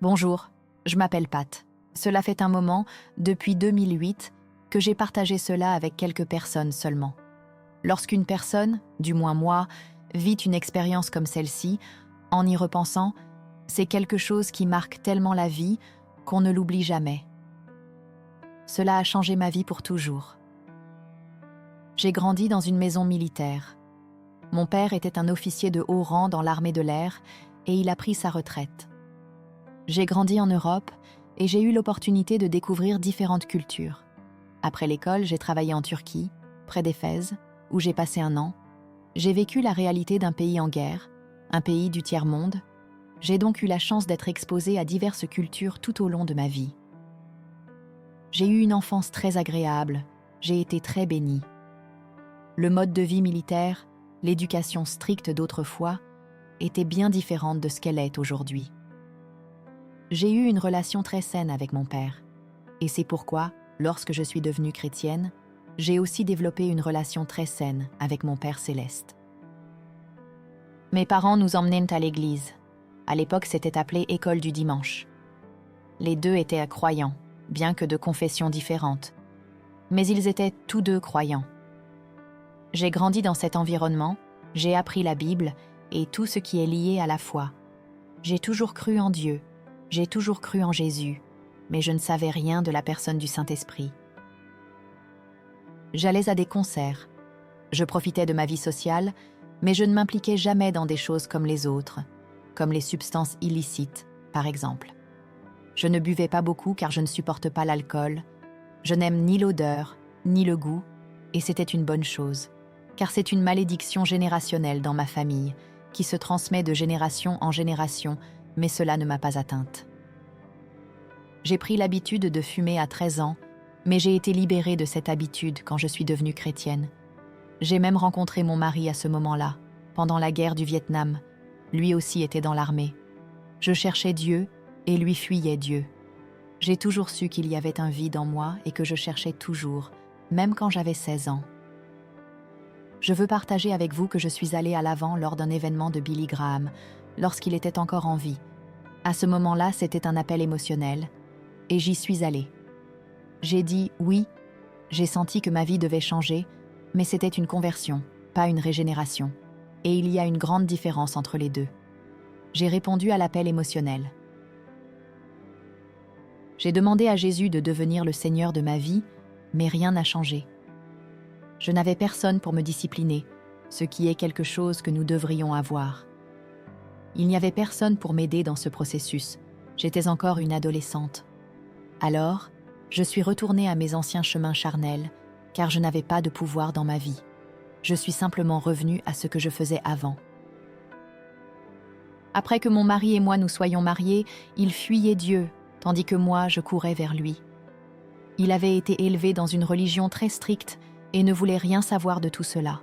Bonjour, je m'appelle Pat. Cela fait un moment, depuis 2008, que j'ai partagé cela avec quelques personnes seulement. Lorsqu'une personne, du moins moi, vit une expérience comme celle-ci, en y repensant, c'est quelque chose qui marque tellement la vie qu'on ne l'oublie jamais. Cela a changé ma vie pour toujours. J'ai grandi dans une maison militaire. Mon père était un officier de haut rang dans l'armée de l'air et il a pris sa retraite. J'ai grandi en Europe et j'ai eu l'opportunité de découvrir différentes cultures. Après l'école, j'ai travaillé en Turquie, près d'Éphèse, où j'ai passé un an. J'ai vécu la réalité d'un pays en guerre, un pays du tiers-monde. J'ai donc eu la chance d'être exposée à diverses cultures tout au long de ma vie. J'ai eu une enfance très agréable, j'ai été très bénie. Le mode de vie militaire, l'éducation stricte d'autrefois, était bien différente de ce qu'elle est aujourd'hui. J'ai eu une relation très saine avec mon père, et c'est pourquoi, lorsque je suis devenue chrétienne, j'ai aussi développé une relation très saine avec mon Père céleste. Mes parents nous emmenaient à l'église. À l'époque, c'était appelé école du dimanche. Les deux étaient croyants, bien que de confessions différentes. Mais ils étaient tous deux croyants. J'ai grandi dans cet environnement, j'ai appris la Bible et tout ce qui est lié à la foi. J'ai toujours cru en Dieu, j'ai toujours cru en Jésus, mais je ne savais rien de la personne du Saint-Esprit. J'allais à des concerts. Je profitais de ma vie sociale, mais je ne m'impliquais jamais dans des choses comme les autres, comme les substances illicites, par exemple. Je ne buvais pas beaucoup car je ne supporte pas l'alcool. Je n'aime ni l'odeur, ni le goût, et c'était une bonne chose, car c'est une malédiction générationnelle dans ma famille, qui se transmet de génération en génération, mais cela ne m'a pas atteinte. J'ai pris l'habitude de fumer à 13 ans, mais j'ai été libérée de cette habitude quand je suis devenue chrétienne. J'ai même rencontré mon mari à ce moment-là, pendant la guerre du Vietnam. Lui aussi était dans l'armée. Je cherchais Dieu et lui fuyait Dieu. J'ai toujours su qu'il y avait un vide en moi et que je cherchais toujours, même quand j'avais 16 ans. Je veux partager avec vous que je suis allée à l'avant lors d'un événement de Billy Graham, lorsqu'il était encore en vie. À ce moment-là, c'était un appel émotionnel, et j'y suis allée. J'ai dit oui, j'ai senti que ma vie devait changer, mais c'était une conversion, pas une régénération. Et il y a une grande différence entre les deux. J'ai répondu à l'appel émotionnel. J'ai demandé à Jésus de devenir le Seigneur de ma vie, mais rien n'a changé. Je n'avais personne pour me discipliner, ce qui est quelque chose que nous devrions avoir. Il n'y avait personne pour m'aider dans ce processus. J'étais encore une adolescente. Alors, je suis retournée à mes anciens chemins charnels, car je n'avais pas de pouvoir dans ma vie. Je suis simplement revenue à ce que je faisais avant. Après que mon mari et moi nous soyons mariés, il fuyait Dieu, tandis que moi, je courais vers lui. Il avait été élevé dans une religion très stricte et ne voulait rien savoir de tout cela.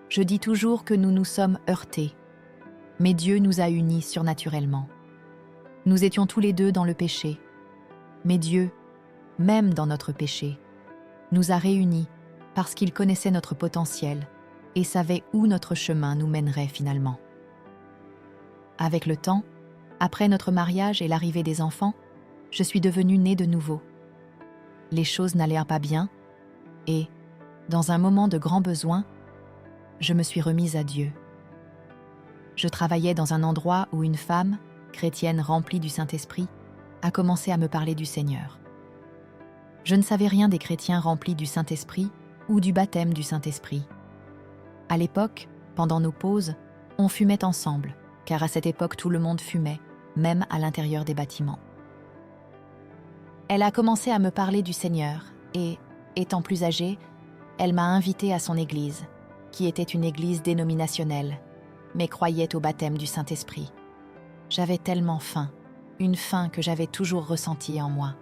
Je dis toujours que nous nous sommes heurtés, mais Dieu nous a unis surnaturellement. Nous étions tous les deux dans le péché, mais Dieu, même dans notre péché, nous a réunis parce qu'il connaissait notre potentiel et savait où notre chemin nous mènerait finalement. Avec le temps, après notre mariage et l'arrivée des enfants, je suis devenue née de nouveau. Les choses n'allaient pas bien et, dans un moment de grand besoin, je me suis remise à Dieu. Je travaillais dans un endroit où une femme, chrétienne remplie du Saint-Esprit, a commencé à me parler du Seigneur. Je ne savais rien des chrétiens remplis du Saint-Esprit ou du baptême du Saint-Esprit. À l'époque, pendant nos pauses, on fumait ensemble, car à cette époque tout le monde fumait, même à l'intérieur des bâtiments. Elle a commencé à me parler du Seigneur et, étant plus âgée, elle m'a invitée à son église, qui était une église dénominationnelle, mais croyait au baptême du Saint-Esprit. J'avais tellement faim, une faim que j'avais toujours ressentie en moi.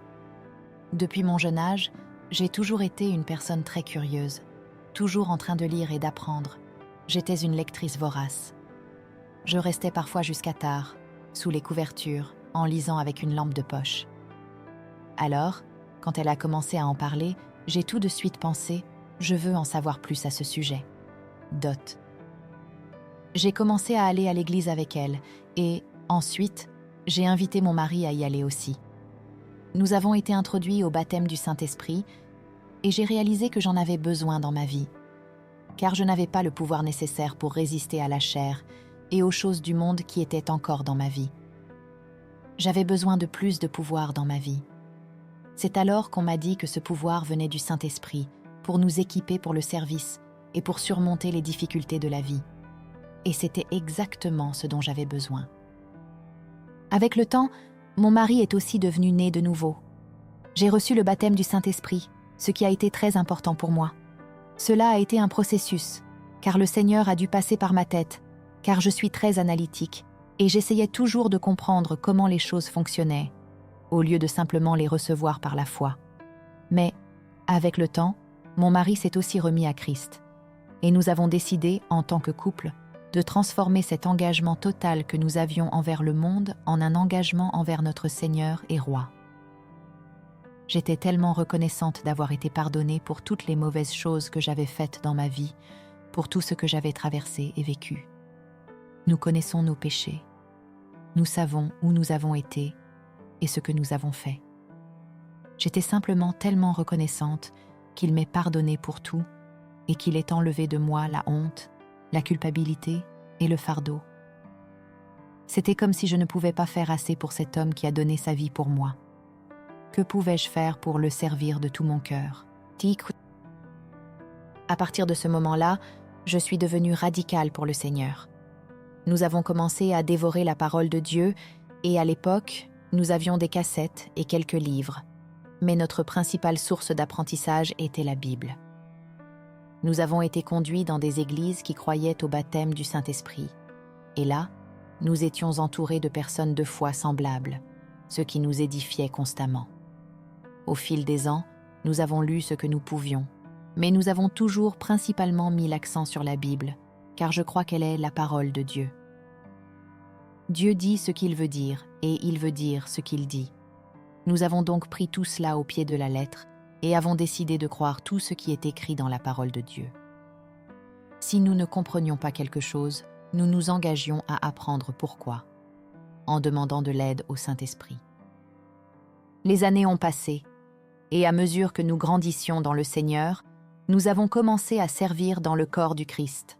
Depuis mon jeune âge, j'ai toujours été une personne très curieuse, toujours en train de lire et d'apprendre. J'étais une lectrice vorace. Je restais parfois jusqu'à tard, sous les couvertures, en lisant avec une lampe de poche. Alors, quand elle a commencé à en parler, j'ai tout de suite pensé « je veux en savoir plus à ce sujet ». J'ai commencé à aller à l'église avec elle et, ensuite, j'ai invité mon mari à y aller aussi. Nous avons été introduits au baptême du Saint-Esprit et j'ai réalisé que j'en avais besoin dans ma vie, car je n'avais pas le pouvoir nécessaire pour résister à la chair et aux choses du monde qui étaient encore dans ma vie. J'avais besoin de plus de pouvoir dans ma vie. C'est alors qu'on m'a dit que ce pouvoir venait du Saint-Esprit pour nous équiper pour le service et pour surmonter les difficultés de la vie. Et c'était exactement ce dont j'avais besoin. Avec le temps, mon mari est aussi devenu né de nouveau. J'ai reçu le baptême du Saint-Esprit, ce qui a été très important pour moi. Cela a été un processus, car le Seigneur a dû passer par ma tête, car je suis très analytique, et j'essayais toujours de comprendre comment les choses fonctionnaient, au lieu de simplement les recevoir par la foi. Mais, avec le temps, mon mari s'est aussi remis à Christ, et nous avons décidé, en tant que couple, de transformer cet engagement total que nous avions envers le monde en un engagement envers notre Seigneur et Roi. J'étais tellement reconnaissante d'avoir été pardonnée pour toutes les mauvaises choses que j'avais faites dans ma vie, pour tout ce que j'avais traversé et vécu. Nous connaissons nos péchés. Nous savons où nous avons été et ce que nous avons fait. J'étais simplement tellement reconnaissante qu'il m'ait pardonnée pour tout et qu'il ait enlevé de moi la honte, la culpabilité et le fardeau. C'était comme si je ne pouvais pas faire assez pour cet homme qui a donné sa vie pour moi. Que pouvais-je faire pour le servir de tout mon cœur? À partir de ce moment-là, je suis devenue radicale pour le Seigneur. Nous avons commencé à dévorer la parole de Dieu et à l'époque, nous avions des cassettes et quelques livres. Mais notre principale source d'apprentissage était la Bible. Nous avons été conduits dans des églises qui croyaient au baptême du Saint-Esprit. Et là, nous étions entourés de personnes de foi semblables, ce qui nous édifiait constamment. Au fil des ans, nous avons lu ce que nous pouvions, mais nous avons toujours principalement mis l'accent sur la Bible, car je crois qu'elle est la parole de Dieu. Dieu dit ce qu'il veut dire, et il veut dire ce qu'il dit. Nous avons donc pris tout cela au pied de la lettre, et avons décidé de croire tout ce qui est écrit dans la parole de Dieu. Si nous ne comprenions pas quelque chose, nous nous engagions à apprendre pourquoi, en demandant de l'aide au Saint-Esprit. Les années ont passé, et à mesure que nous grandissions dans le Seigneur, nous avons commencé à servir dans le corps du Christ.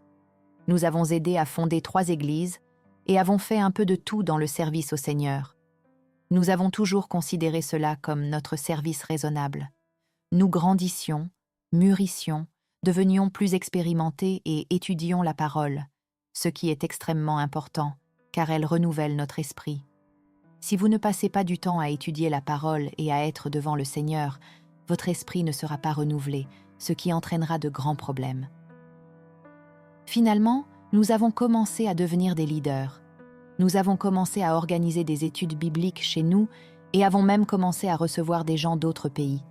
Nous avons aidé à fonder 3 églises et avons fait un peu de tout dans le service au Seigneur. Nous avons toujours considéré cela comme notre service raisonnable. Nous grandissions, mûrissions, devenions plus expérimentés et étudions la parole, ce qui est extrêmement important, car elle renouvelle notre esprit. Si vous ne passez pas du temps à étudier la parole et à être devant le Seigneur, votre esprit ne sera pas renouvelé, ce qui entraînera de grands problèmes. Finalement, nous avons commencé à devenir des leaders. Nous avons commencé à organiser des études bibliques chez nous et avons même commencé à recevoir des gens d'autres pays.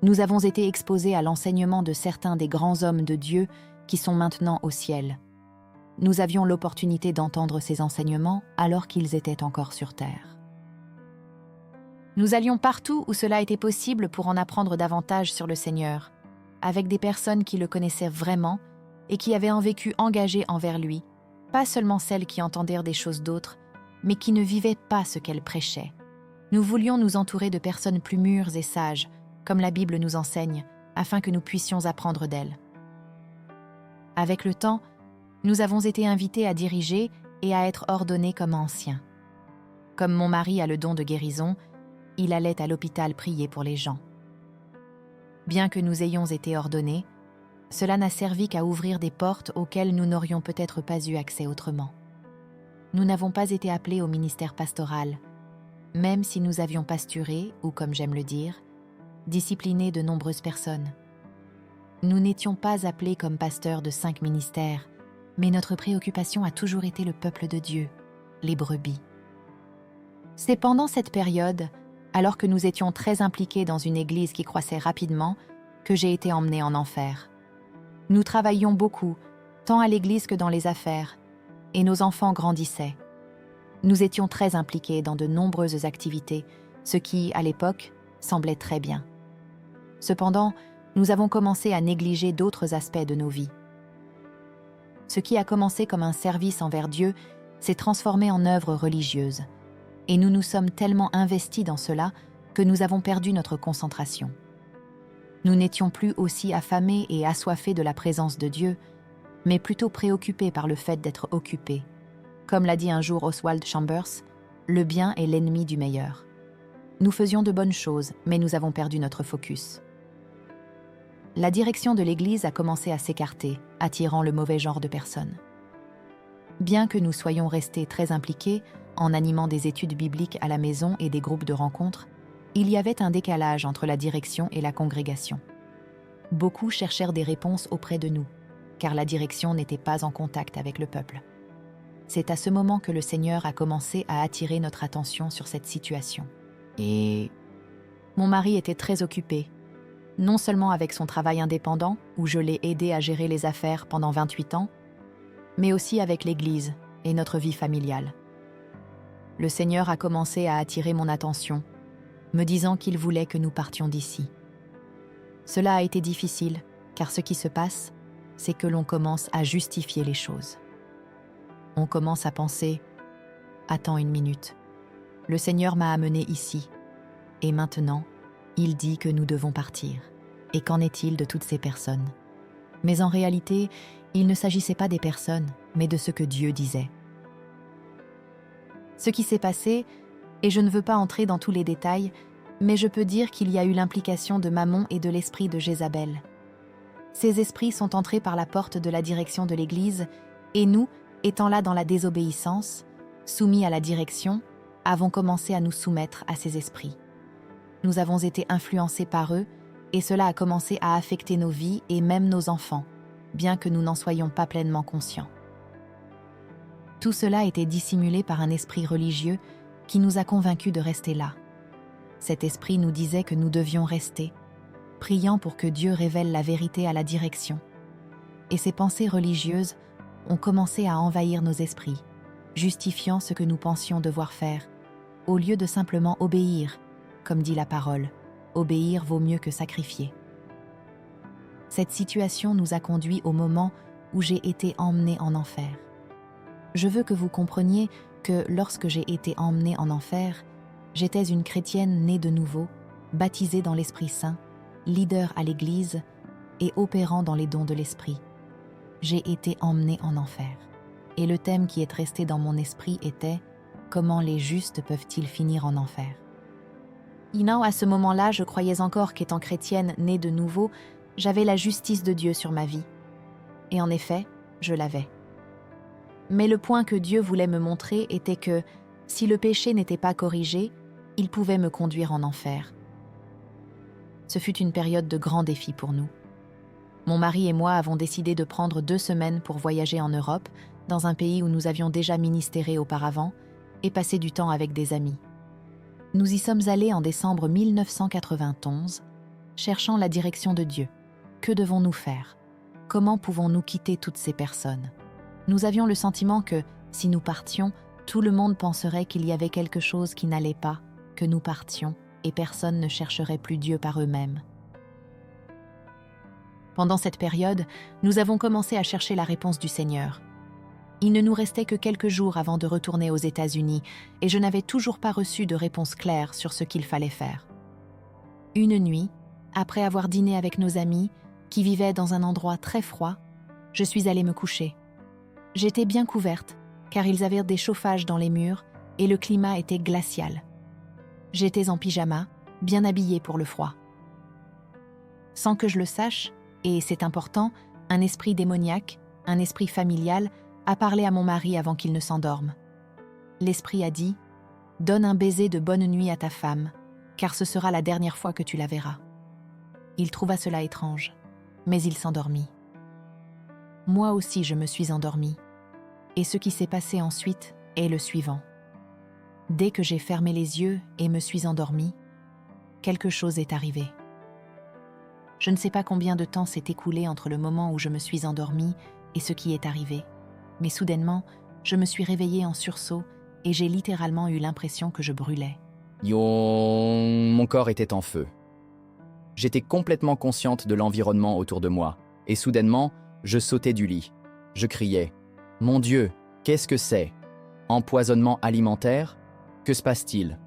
Nous avons été exposés à l'enseignement de certains des grands hommes de Dieu qui sont maintenant au ciel. Nous avions l'opportunité d'entendre ces enseignements alors qu'ils étaient encore sur terre. Nous allions partout où cela était possible pour en apprendre davantage sur le Seigneur, avec des personnes qui le connaissaient vraiment et qui avaient un vécu engagé envers lui, pas seulement celles qui entendirent des choses d'autres, mais qui ne vivaient pas ce qu'elles prêchaient. Nous voulions nous entourer de personnes plus mûres et sages, comme la Bible nous enseigne, afin que nous puissions apprendre d'elles. Avec le temps, nous avons été invités à diriger et à être ordonnés comme anciens. Comme mon mari a le don de guérison, il allait à l'hôpital prier pour les gens. Bien que nous ayons été ordonnés, cela n'a servi qu'à ouvrir des portes auxquelles nous n'aurions peut-être pas eu accès autrement. Nous n'avons pas été appelés au ministère pastoral, même si nous avions pasturé, ou comme j'aime le dire, discipliné de nombreuses personnes. Nous n'étions pas appelés comme pasteurs de 5 ministères, mais notre préoccupation a toujours été le peuple de Dieu, les brebis. C'est pendant cette période, alors que nous étions très impliqués dans une église qui croissait rapidement, que j'ai été emmenée en enfer. Nous travaillions beaucoup, tant à l'église que dans les affaires, et nos enfants grandissaient. Nous étions très impliqués dans de nombreuses activités, ce qui, à l'époque, semblait très bien. Cependant, nous avons commencé à négliger d'autres aspects de nos vies. Ce qui a commencé comme un service envers Dieu s'est transformé en œuvre religieuse, Et nous nous sommes tellement investis dans cela que nous avons perdu notre concentration. Nous n'étions plus aussi affamés et assoiffés de la présence de Dieu, mais plutôt préoccupés par le fait d'être occupés. Comme l'a dit un jour Oswald Chambers, le bien est l'ennemi du meilleur. Nous faisions de bonnes choses, mais nous avons perdu notre focus. La direction de l'Église a commencé à s'écarter, attirant le mauvais genre de personnes. Bien que nous soyons restés très impliqués, en animant des études bibliques à la maison et des groupes de rencontres, il y avait un décalage entre la direction et la congrégation. Beaucoup cherchèrent des réponses auprès de nous, car la direction n'était pas en contact avec le peuple. C'est à ce moment que le Seigneur a commencé à attirer notre attention sur cette situation. Et mon mari était très occupé, non seulement avec son travail indépendant, où je l'ai aidé à gérer les affaires pendant 28 ans, mais aussi avec l'Église et notre vie familiale. Le Seigneur a commencé à attirer mon attention, me disant qu'il voulait que nous partions d'ici. Cela a été difficile, car ce qui se passe, c'est que l'on commence à justifier les choses. On commence à penser « Attends une minute, le Seigneur m'a amené ici, et maintenant, il dit que nous devons partir. Et qu'en est-il de toutes ces personnes ?» Mais en réalité, il ne s'agissait pas des personnes, mais de ce que Dieu disait. Ce qui s'est passé, et je ne veux pas entrer dans tous les détails, mais je peux dire qu'il y a eu l'implication de Mammon et de l'esprit de Jézabel. Ces esprits sont entrés par la porte de la direction de l'Église, et nous, étant là dans la désobéissance, soumis à la direction, avons commencé à nous soumettre à ces esprits. Nous avons été influencés par eux, et cela a commencé à affecter nos vies et même nos enfants, bien que nous n'en soyons pas pleinement conscients. Tout cela était dissimulé par un esprit religieux qui nous a convaincus de rester là. Cet esprit nous disait que nous devions rester, priant pour que Dieu révèle la vérité à la direction. Et ces pensées religieuses ont commencé à envahir nos esprits, justifiant ce que nous pensions devoir faire, au lieu de simplement obéir, comme dit la parole, obéir vaut mieux que sacrifier. Cette situation nous a conduits au moment où j'ai été emmené en enfer. Je veux que vous compreniez que lorsque j'ai été emmenée en enfer, j'étais une chrétienne née de nouveau, baptisée dans l'Esprit Saint, leader à l'Église et opérant dans les dons de l'Esprit. J'ai été emmenée en enfer. Et le thème qui est resté dans mon esprit était « Comment les justes peuvent-ils finir en enfer ?» À ce moment-là, je croyais encore qu'étant chrétienne née de nouveau, j'avais la justice de Dieu sur ma vie. Et en effet, je l'avais. Mais le point que Dieu voulait me montrer était que, si le péché n'était pas corrigé, il pouvait me conduire en enfer. Ce fut une période de grands défis pour nous. Mon mari et moi avons décidé de prendre 2 semaines pour voyager en Europe, dans un pays où nous avions déjà ministéré auparavant, et passer du temps avec des amis. Nous y sommes allés en décembre 1991, cherchant la direction de Dieu. Que devons-nous faire ? Comment pouvons-nous quitter toutes ces personnes ? Nous avions le sentiment que, si nous partions, tout le monde penserait qu'il y avait quelque chose qui n'allait pas, que nous partions, et personne ne chercherait plus Dieu par eux-mêmes. Pendant cette période, nous avons commencé à chercher la réponse du Seigneur. Il ne nous restait que quelques jours avant de retourner aux États-Unis, et je n'avais toujours pas reçu de réponse claire sur ce qu'il fallait faire. Une nuit, après avoir dîné avec nos amis, qui vivaient dans un endroit très froid, je suis allée me coucher. J'étais bien couverte, car ils avaient des chauffages dans les murs, et le climat était glacial. J'étais en pyjama, bien habillée pour le froid. Sans que je le sache, et c'est important, un esprit démoniaque, un esprit familial, a parlé à mon mari avant qu'il ne s'endorme. L'esprit a dit « Donne un baiser de bonne nuit à ta femme, car ce sera la dernière fois que tu la verras. » Il trouva cela étrange, mais il s'endormit. Moi aussi je me suis endormie, et ce qui s'est passé ensuite est le suivant. Dès que j'ai fermé les yeux et me suis endormie, quelque chose est arrivé. Je ne sais pas combien de temps s'est écoulé entre le moment où je me suis endormie et ce qui est arrivé, mais soudainement, je me suis réveillée en sursaut et j'ai littéralement eu l'impression que je brûlais. Mon corps était en feu. J'étais complètement consciente de l'environnement autour de moi, et soudainement, je sautais du lit. Je criais « Mon Dieu, qu'est-ce que c'est ? Empoisonnement alimentaire ? Que se passe-t-il?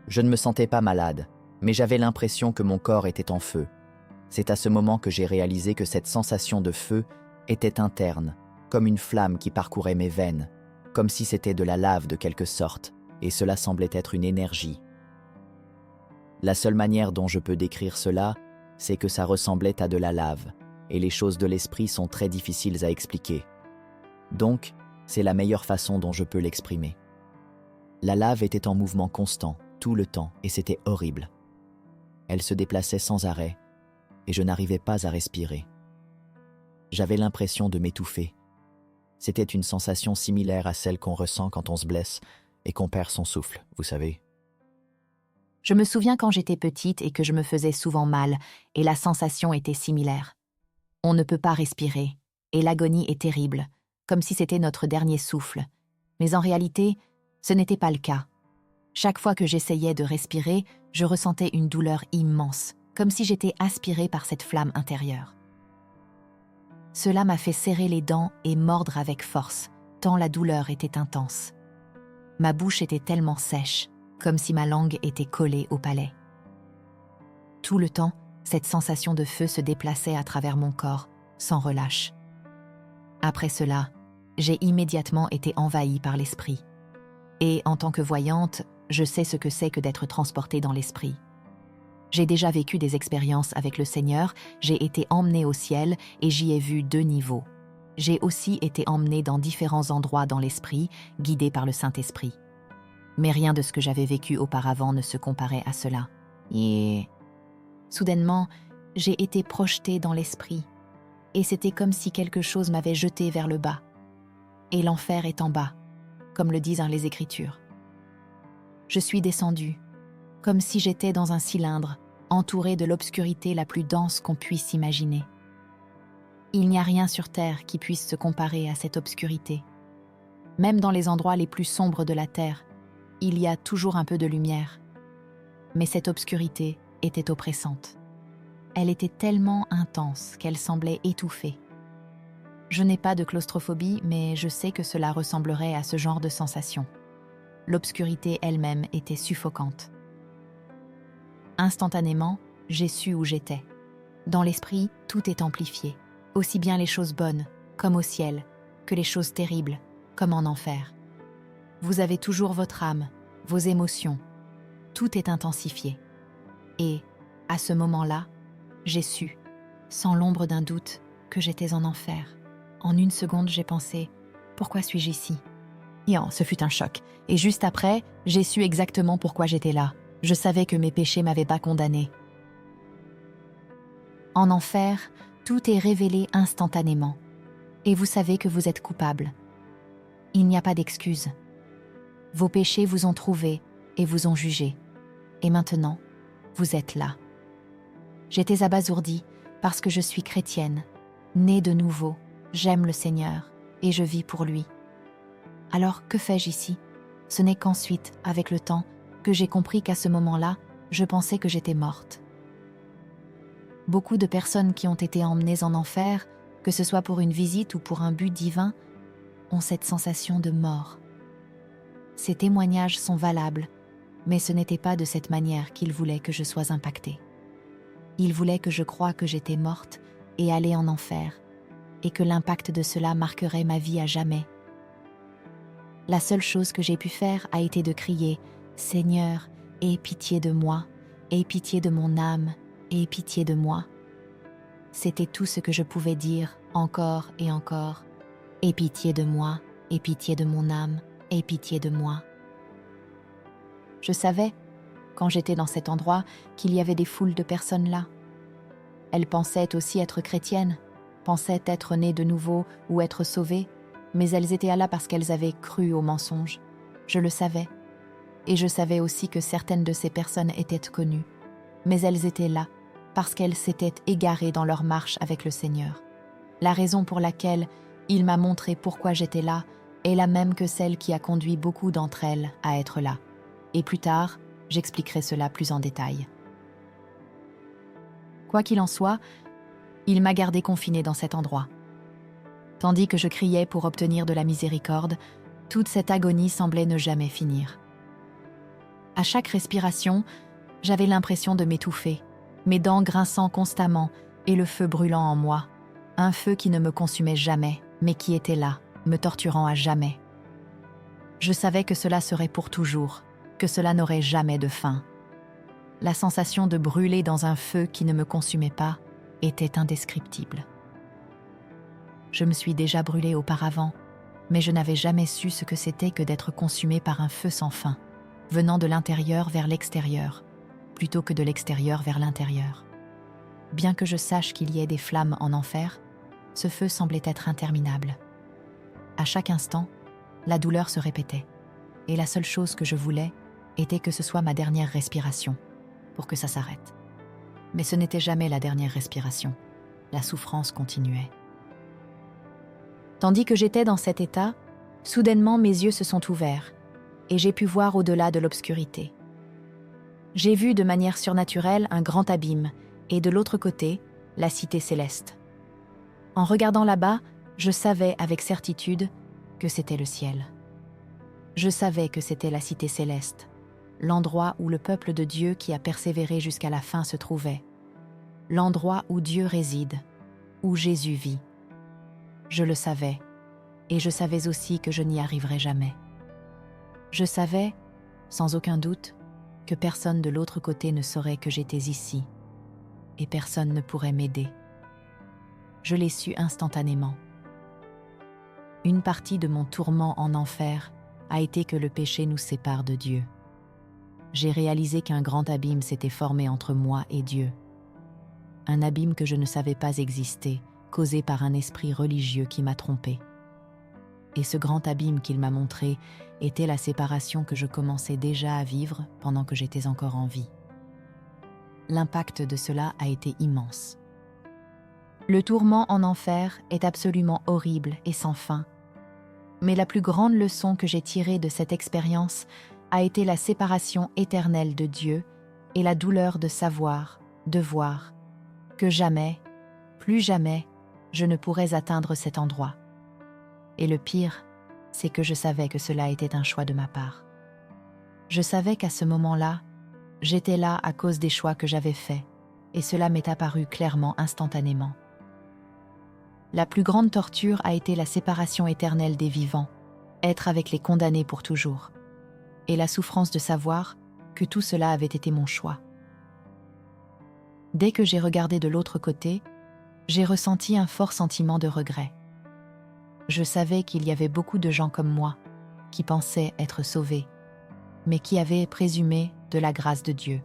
Je ne me sentais pas malade, mais j'avais l'impression que mon corps était en feu. C'est à ce moment que j'ai réalisé que cette sensation de feu était interne, comme une flamme qui parcourait mes veines, comme si c'était de la lave de quelque sorte, et cela semblait être une énergie. La seule manière dont je peux décrire cela, c'est que ça ressemblait à de la lave, et les choses de l'esprit sont très difficiles à expliquer. Donc, c'est la meilleure façon dont je peux l'exprimer. La lave était en mouvement constant, tout le temps, et c'était horrible. Elle se déplaçait sans arrêt, et je n'arrivais pas à respirer. J'avais l'impression de m'étouffer. C'était une sensation similaire à celle qu'on ressent quand on se blesse et qu'on perd son souffle, vous savez. Je me souviens quand j'étais petite et que je me faisais souvent mal, et la sensation était similaire. On ne peut pas respirer, et l'agonie est terrible, comme si c'était notre dernier souffle. Mais en réalité, ce n'était pas le cas. Chaque fois que j'essayais de respirer, je ressentais une douleur immense, comme si j'étais aspirée par cette flamme intérieure. Cela m'a fait serrer les dents et mordre avec force, tant la douleur était intense. Ma bouche était tellement sèche, comme si ma langue était collée au palais. Tout le temps, cette sensation de feu se déplaçait à travers mon corps, sans relâche. Après cela, j'ai immédiatement été envahie par l'esprit. Et en tant que voyante, je sais ce que c'est que d'être transportée dans l'esprit. J'ai déjà vécu des expériences avec le Seigneur, j'ai été emmenée au ciel et j'y ai vu 2 niveaux. J'ai aussi été emmenée dans différents endroits dans l'esprit, guidée par le Saint-Esprit. Mais rien de ce que j'avais vécu auparavant ne se comparait à cela. Et soudainement, j'ai été projetée dans l'esprit. Et c'était comme si quelque chose m'avait jetée vers le bas. Et l'enfer est en bas, comme le disent les Écritures. Je suis descendue, comme si j'étais dans un cylindre, entourée de l'obscurité la plus dense qu'on puisse imaginer. Il n'y a rien sur terre qui puisse se comparer à cette obscurité. Même dans les endroits les plus sombres de la terre, il y a toujours un peu de lumière. Mais cette obscurité était oppressante. Elle était tellement intense qu'elle semblait étouffer. Je n'ai pas de claustrophobie, mais je sais que cela ressemblerait à ce genre de sensation. L'obscurité elle-même était suffocante. Instantanément, j'ai su où j'étais. Dans l'esprit, tout est amplifié, aussi bien les choses bonnes, comme au ciel, que les choses terribles, comme en enfer. Vous avez toujours votre âme, vos émotions. Tout est intensifié. Et, à ce moment-là, j'ai su, sans l'ombre d'un doute, que j'étais en enfer. En une seconde, j'ai pensé « Pourquoi suis-je ici ?» Ce fut un choc. Et juste après, j'ai su exactement pourquoi j'étais là. Je savais que mes péchés m'avaient pas condamnée. En enfer, tout est révélé instantanément. Et vous savez que vous êtes coupable. Il n'y a pas d'excuse. Vos péchés vous ont trouvé et vous ont jugé. Et maintenant, vous êtes là. J'étais abasourdie parce que je suis chrétienne, née de nouveau, j'aime le Seigneur et je vis pour lui. Alors que fais-je ici? Ce n'est qu'ensuite, avec le temps, que j'ai compris qu'à ce moment-là, je pensais que j'étais morte. Beaucoup de personnes qui ont été emmenées en enfer, que ce soit pour une visite ou pour un but divin, ont cette sensation de mort. Ces témoignages sont valables, mais ce n'était pas de cette manière qu'ils voulaient que je sois impactée. Ils voulaient que je croie que j'étais morte et allée en enfer, et que l'impact de cela marquerait ma vie à jamais. La seule chose que j'ai pu faire a été de crier « Seigneur, aie pitié de moi, aie pitié de mon âme, aie pitié de moi ». C'était tout ce que je pouvais dire encore et encore. « Aie pitié de moi, aie pitié de mon âme, aie pitié de moi ». Je savais, quand j'étais dans cet endroit, qu'il y avait des foules de personnes là. Elles pensaient aussi être chrétiennes, pensaient être nées de nouveau ou être sauvées, mais elles étaient là parce qu'elles avaient cru au mensonge. Je le savais. Et je savais aussi que certaines de ces personnes étaient connues, mais elles étaient là parce qu'elles s'étaient égarées dans leur marche avec le Seigneur. La raison pour laquelle il m'a montré pourquoi j'étais là est la même que celle qui a conduit beaucoup d'entre elles à être là. Et plus tard, j'expliquerai cela plus en détail. Quoi qu'il en soit, il m'a gardé confinée dans cet endroit. Tandis que je criais pour obtenir de la miséricorde, Toute cette agonie semblait ne jamais finir. À chaque respiration, j'avais l'impression de m'étouffer, mes dents grinçant constamment et le feu brûlant en moi. Un feu qui ne me consumait jamais, mais qui était là, me torturant à jamais. Je savais que cela serait pour toujours, que cela n'aurait jamais de fin. La sensation de brûler dans un feu qui ne me consumait pas était indescriptible. Je me suis déjà brûlée auparavant, mais je n'avais jamais su ce que c'était que d'être consumée par un feu sans fin, venant de l'intérieur vers l'extérieur, plutôt que de l'extérieur vers l'intérieur. Bien que je sache qu'il y ait des flammes en enfer, ce feu semblait être interminable. À chaque instant, la douleur se répétait, et la seule chose que je voulais était que ce soit ma dernière respiration, pour que ça s'arrête. Mais ce n'était jamais la dernière respiration. La souffrance continuait. Tandis que j'étais dans cet état, soudainement mes yeux se sont ouverts, et j'ai pu voir au-delà de l'obscurité. J'ai vu de manière surnaturelle un grand abîme, et de l'autre côté, la cité céleste. En regardant là-bas, je savais avec certitude que c'était le ciel. Je savais que c'était la cité céleste, l'endroit où le peuple de Dieu qui a persévéré jusqu'à la fin se trouvait, l'endroit où Dieu réside, où Jésus vit. Je le savais, et je savais aussi que je n'y arriverais jamais. Je savais, sans aucun doute, que personne de l'autre côté ne saurait que j'étais ici, et personne ne pourrait m'aider. Je l'ai su instantanément. Une partie de mon tourment en enfer a été que le péché nous sépare de Dieu. J'ai réalisé qu'un grand abîme s'était formé entre moi et Dieu. Un abîme que je ne savais pas exister, causé par un esprit religieux qui m'a trompé. Et ce grand abîme qu'il m'a montré était la séparation que je commençais déjà à vivre pendant que j'étais encore en vie. L'impact de cela a été immense. Le tourment en enfer est absolument horrible et sans fin. Mais la plus grande leçon que j'ai tirée de cette expérience a été la séparation éternelle de Dieu et la douleur de savoir, de voir, que jamais, plus jamais, je ne pourrais atteindre cet endroit. Et le pire, c'est que je savais que cela était un choix de ma part. Je savais qu'à ce moment-là, j'étais là à cause des choix que j'avais faits, et cela m'est apparu clairement instantanément. La plus grande torture a été la séparation éternelle des vivants, être avec les condamnés pour toujours, et la souffrance de savoir que tout cela avait été mon choix. Dès que j'ai regardé de l'autre côté, j'ai ressenti un fort sentiment de regret. Je savais qu'il y avait beaucoup de gens comme moi qui pensaient être sauvés, mais qui avaient présumé de la grâce de Dieu.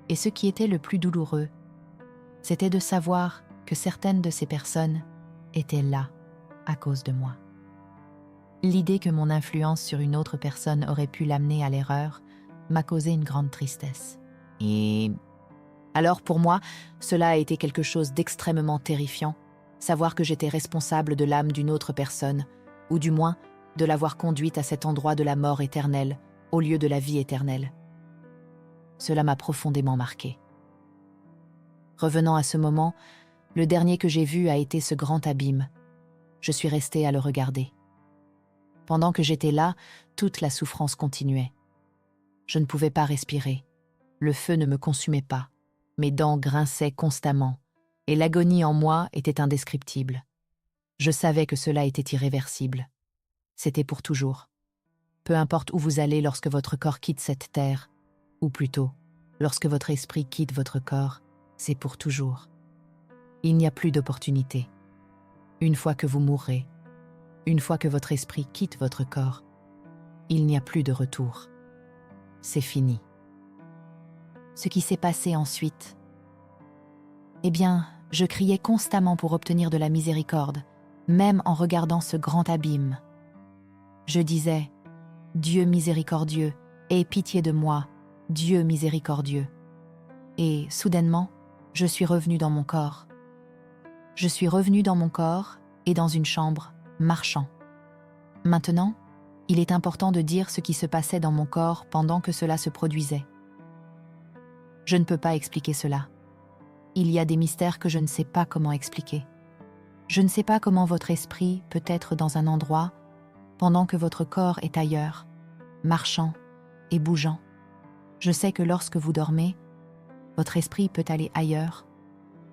Et ce qui était le plus douloureux, c'était de savoir que certaines de ces personnes étaient là à cause de moi. L'idée que mon influence sur une autre personne aurait pu l'amener à l'erreur m'a causé une grande tristesse. Et alors pour moi, cela a été quelque chose d'extrêmement terrifiant, savoir que j'étais responsable de l'âme d'une autre personne, ou du moins de l'avoir conduite à cet endroit de la mort éternelle, au lieu de la vie éternelle. Cela m'a profondément marqué. Revenant à ce moment, le dernier que j'ai vu a été ce grand abîme. Je suis restée à le regarder. Pendant que j'étais là, toute la souffrance continuait. Je ne pouvais pas respirer. Le feu ne me consumait pas. Mes dents grinçaient constamment, et l'agonie en moi était indescriptible. Je savais que cela était irréversible. C'était pour toujours. Peu importe où vous allez lorsque votre corps quitte cette terre, ou plutôt, lorsque votre esprit quitte votre corps, c'est pour toujours. Il n'y a plus d'opportunité. Une fois que vous mourrez, une fois que votre esprit quitte votre corps, il n'y a plus de retour. C'est fini. Ce qui s'est passé ensuite, eh bien, je criais constamment pour obtenir de la miséricorde, même en regardant ce grand abîme. Je disais, « Dieu miséricordieux, aie pitié de moi, Dieu miséricordieux. » Et soudainement, je suis revenue dans mon corps. Je suis revenue dans mon corps et dans une chambre, marchant. Maintenant, il est important de dire ce qui se passait dans mon corps pendant que cela se produisait. Je ne peux pas expliquer cela. Il y a des mystères que je ne sais pas comment expliquer. Je ne sais pas comment votre esprit peut être dans un endroit pendant que votre corps est ailleurs, marchant et bougeant. Je sais que lorsque vous dormez, votre esprit peut aller ailleurs,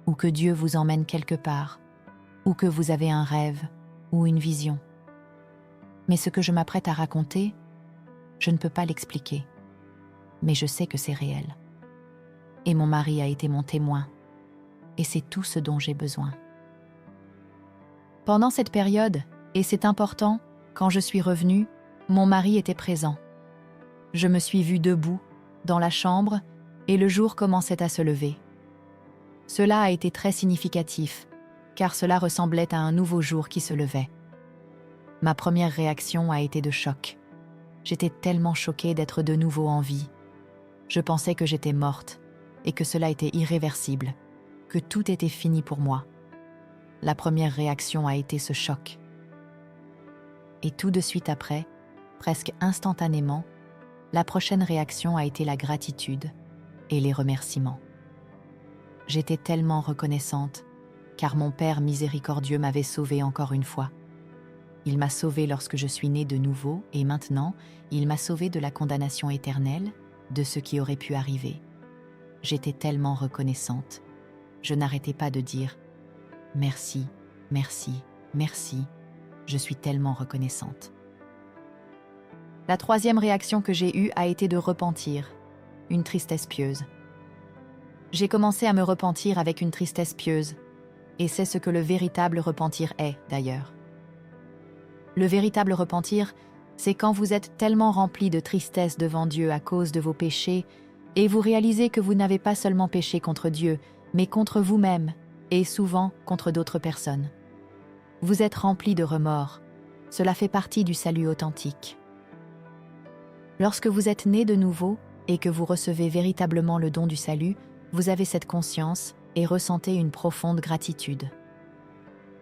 ou que Dieu vous emmène quelque part, ou que vous avez un rêve ou une vision. Mais ce que je m'apprête à raconter, je ne peux pas l'expliquer, mais je sais que c'est réel. Et mon mari a été mon témoin, et c'est tout ce dont j'ai besoin. Pendant cette période, et c'est important, quand je suis revenue, mon mari était présent. Je me suis vue debout, dans la chambre, et le jour commençait à se lever. Cela a été très significatif, car cela ressemblait à un nouveau jour qui se levait. Ma première réaction a été de choc. J'étais tellement choquée d'être de nouveau en vie. Je pensais que j'étais morte, et que cela était irréversible, que tout était fini pour moi. La première réaction a été ce choc. Et tout de suite après, presque instantanément, la prochaine réaction a été la gratitude et les remerciements. J'étais tellement reconnaissante, car mon Père miséricordieux m'avait sauvée encore une fois. Il m'a sauvée lorsque je suis née de nouveau, et maintenant, il m'a sauvée de la condamnation éternelle, de ce qui aurait pu arriver. J'étais tellement reconnaissante. Je n'arrêtais pas de dire « Merci, merci, merci ». Je suis tellement reconnaissante. La troisième réaction que j'ai eue a été de repentir, une tristesse pieuse. J'ai commencé à me repentir avec une tristesse pieuse, et c'est ce que le véritable repentir est, d'ailleurs. Le véritable repentir, c'est quand vous êtes tellement rempli de tristesse devant Dieu à cause de vos péchés, et vous réalisez que vous n'avez pas seulement péché contre Dieu, mais contre vous-même, et souvent contre d'autres personnes. Vous êtes rempli de remords. Cela fait partie du salut authentique. Lorsque vous êtes né de nouveau et que vous recevez véritablement le don du salut, vous avez cette conscience et ressentez une profonde gratitude.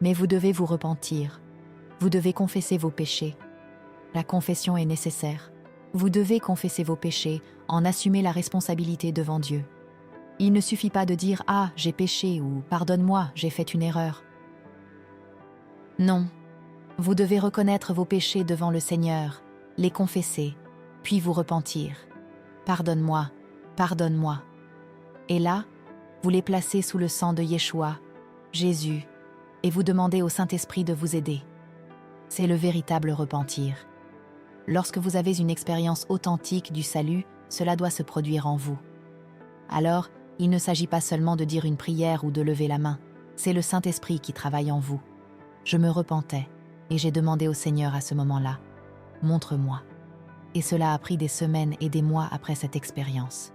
Mais vous devez vous repentir. Vous devez confesser vos péchés. La confession est nécessaire. Vous devez confesser vos péchés, en assumer la responsabilité devant Dieu. Il ne suffit pas de dire « Ah, j'ai péché » ou « Pardonne-moi, j'ai fait une erreur ». Non, vous devez reconnaître vos péchés devant le Seigneur, les confesser, puis vous repentir. « Pardonne-moi, pardonne-moi ». Et là, vous les placez sous le sang de Yeshua, Jésus, et vous demandez au Saint-Esprit de vous aider. C'est le véritable repentir. Lorsque vous avez une expérience authentique du salut, cela doit se produire en vous. Alors, il ne s'agit pas seulement de dire une prière ou de lever la main, c'est le Saint-Esprit qui travaille en vous. Je me repentais, et j'ai demandé au Seigneur à ce moment-là, « Montre-moi ». Et cela a pris des semaines et des mois après cette expérience.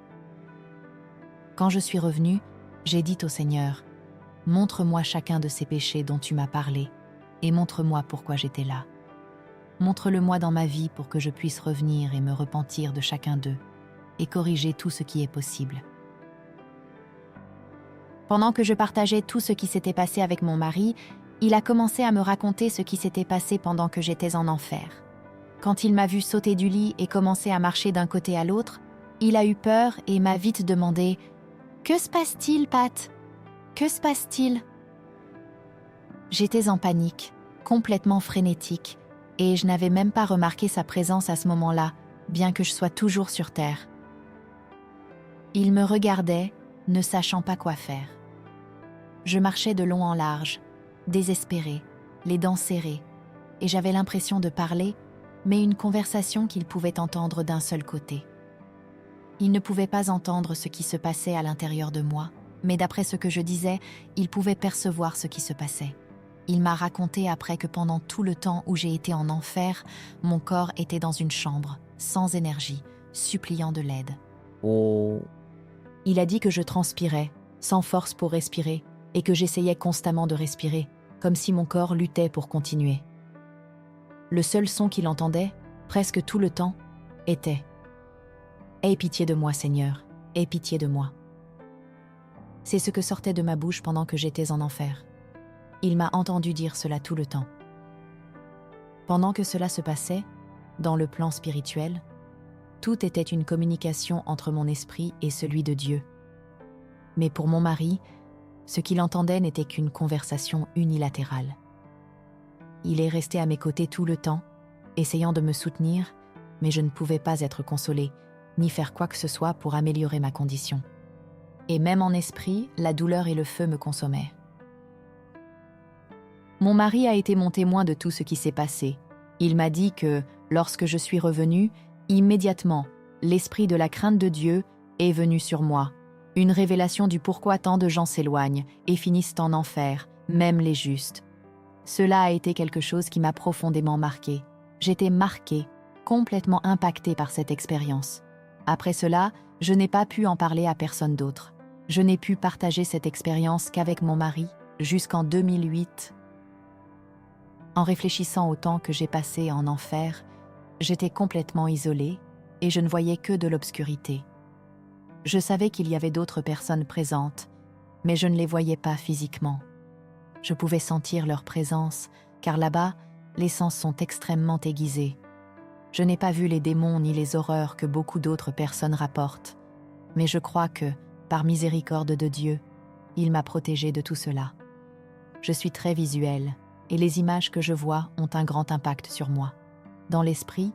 Quand je suis revenue, j'ai dit au Seigneur, « Montre-moi chacun de ces péchés dont tu m'as parlé, et montre-moi pourquoi j'étais là. Montre-le-moi dans ma vie pour que je puisse revenir et me repentir de chacun d'eux, et corriger tout ce qui est possible. » Pendant que je partageais tout ce qui s'était passé avec mon mari, il a commencé à me raconter ce qui s'était passé pendant que j'étais en enfer. Quand il m'a vu sauter du lit et commencer à marcher d'un côté à l'autre, il a eu peur et m'a vite demandé « Que se passe-t-il, Pat ? Que se passe-t-il » J'étais en panique, complètement frénétique, et je n'avais même pas remarqué sa présence à ce moment-là, bien que je sois toujours sur terre. Il me regardait, ne sachant pas quoi faire. Je marchais de long en large, désespérée, les dents serrées, et j'avais l'impression de parler, mais une conversation qu'il pouvait entendre d'un seul côté. Il ne pouvait pas entendre ce qui se passait à l'intérieur de moi, mais d'après ce que je disais, il pouvait percevoir ce qui se passait. Il m'a raconté après que pendant tout le temps où j'ai été en enfer, mon corps était dans une chambre, sans énergie, suppliant de l'aide. Oh, Il a dit que je transpirais, sans force pour respirer, et que j'essayais constamment de respirer, comme si mon corps luttait pour continuer. Le seul son qu'il entendait, presque tout le temps, était « Aie pitié de moi, Seigneur, aie pitié de moi ». C'est ce que sortait de ma bouche pendant que j'étais en enfer. Il m'a entendu dire cela tout le temps. Pendant que cela se passait, dans le plan spirituel, tout était une communication entre mon esprit et celui de Dieu. Mais pour mon mari, ce qu'il entendait n'était qu'une conversation unilatérale. Il est resté à mes côtés tout le temps, essayant de me soutenir, mais je ne pouvais pas être consolée, ni faire quoi que ce soit pour améliorer ma condition. Et même en esprit, la douleur et le feu me consommaient. Mon mari a été mon témoin de tout ce qui s'est passé. Il m'a dit que, lorsque je suis revenue, immédiatement, l'esprit de la crainte de Dieu est venu sur moi. Une révélation du pourquoi tant de gens s'éloignent et finissent en enfer, même les justes. Cela a été quelque chose qui m'a profondément marquée. J'étais marquée, complètement impactée par cette expérience. Après cela, je n'ai pas pu en parler à personne d'autre. Je n'ai pu partager cette expérience qu'avec mon mari, jusqu'en 2008. En réfléchissant au temps que j'ai passé en enfer, j'étais complètement isolée et je ne voyais que de l'obscurité. Je savais qu'il y avait d'autres personnes présentes, mais je ne les voyais pas physiquement. Je pouvais sentir leur présence, car là-bas, les sens sont extrêmement aiguisés. Je n'ai pas vu les démons ni les horreurs que beaucoup d'autres personnes rapportent, mais je crois que, par miséricorde de Dieu, il m'a protégée de tout cela. Je suis très visuelle, et les images que je vois ont un grand impact sur moi. Dans l'esprit,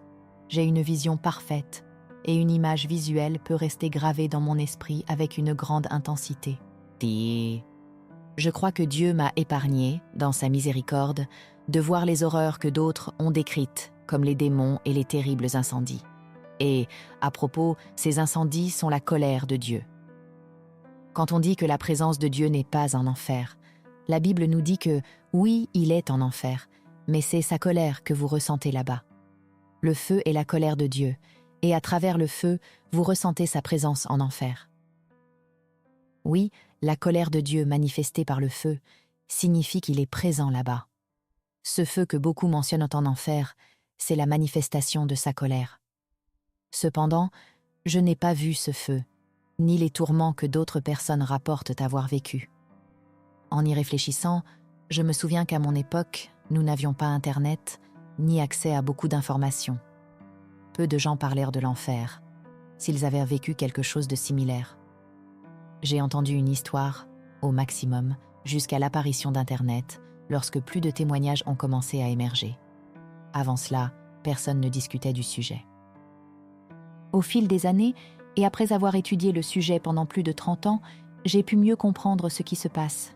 j'ai une vision parfaite, et une image visuelle peut rester gravée dans mon esprit avec une grande intensité. Je crois que Dieu m'a épargnée, dans sa miséricorde, de voir les horreurs que d'autres ont décrites, comme les démons et les terribles incendies. Et, à propos, ces incendies sont la colère de Dieu. Quand on dit que la présence de Dieu n'est pas en enfer, la Bible nous dit que, oui, il est en enfer, mais c'est sa colère que vous ressentez là-bas. Le feu est la colère de Dieu, et à travers le feu, vous ressentez sa présence en enfer. Oui, la colère de Dieu manifestée par le feu signifie qu'il est présent là-bas. Ce feu que beaucoup mentionnent en enfer, c'est la manifestation de sa colère. Cependant, je n'ai pas vu ce feu, ni les tourments que d'autres personnes rapportent avoir vécus. En y réfléchissant, je me souviens qu'à mon époque, nous n'avions pas Internet, ni accès à beaucoup d'informations. Peu de gens parlèrent de l'enfer, s'ils avaient vécu quelque chose de similaire. J'ai entendu une histoire, au maximum, jusqu'à l'apparition d'Internet, lorsque plus de témoignages ont commencé à émerger. Avant cela, personne ne discutait du sujet. Au fil des années, et après avoir étudié le sujet pendant plus de 30 ans, j'ai pu mieux comprendre ce qui se passe.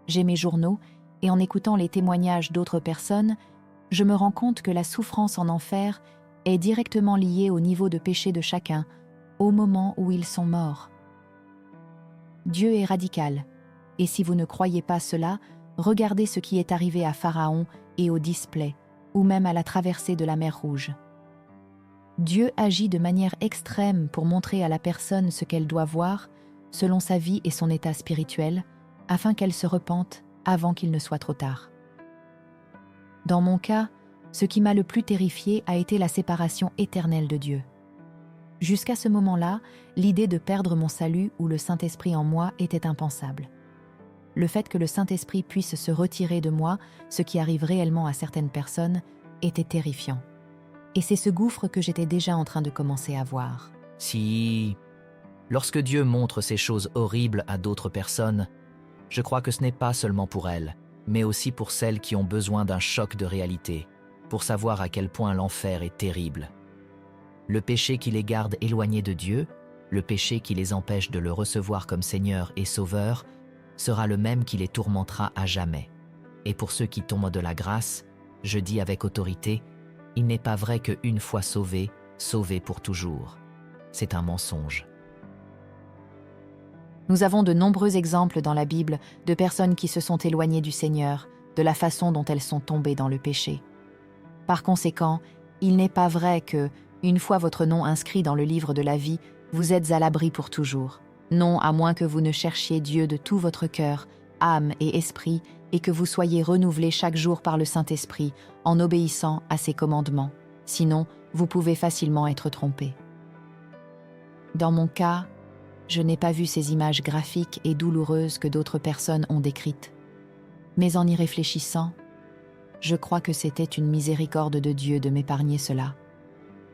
J'ai mes journaux, et en écoutant les témoignages d'autres personnes, je me rends compte que la souffrance en enfer est directement liée au niveau de péché de chacun, au moment où ils sont morts. Dieu est radical, et si vous ne croyez pas cela, regardez ce qui est arrivé à Pharaon et au display, ou même à la traversée de la mer Rouge. Dieu agit de manière extrême pour montrer à la personne ce qu'elle doit voir, selon sa vie et son état spirituel, afin qu'elle se repente avant qu'il ne soit trop tard. Dans mon cas, ce qui m'a le plus terrifiée a été la séparation éternelle de Dieu. Jusqu'à ce moment-là, l'idée de perdre mon salut ou le Saint-Esprit en moi était impensable. Le fait que le Saint-Esprit puisse se retirer de moi, ce qui arrive réellement à certaines personnes, était terrifiant. Et c'est ce gouffre que j'étais déjà en train de commencer à voir. Si, lorsque Dieu montre ces choses horribles à d'autres personnes, je crois que ce n'est pas seulement pour elles, mais aussi pour celles qui ont besoin d'un choc de réalité, pour savoir à quel point l'enfer est terrible. Le péché qui les garde éloignés de Dieu, le péché qui les empêche de le recevoir comme Seigneur et Sauveur, sera le même qui les tourmentera à jamais. Et pour ceux qui tombent de la grâce, je dis avec autorité, il n'est pas vrai qu'une fois sauvé, sauvé pour toujours. C'est un mensonge. Nous avons de nombreux exemples dans la Bible de personnes qui se sont éloignées du Seigneur, de la façon dont elles sont tombées dans le péché. Par conséquent, il n'est pas vrai que, une fois votre nom inscrit dans le livre de la vie, vous êtes à l'abri pour toujours. Non, à moins que vous ne cherchiez Dieu de tout votre cœur, âme et esprit, et que vous soyez renouvelés chaque jour par le Saint-Esprit, en obéissant à ses commandements. Sinon, vous pouvez facilement être trompés. Dans mon cas, je n'ai pas vu ces images graphiques et douloureuses que d'autres personnes ont décrites. Mais en y réfléchissant, je crois que c'était une miséricorde de Dieu de m'épargner cela.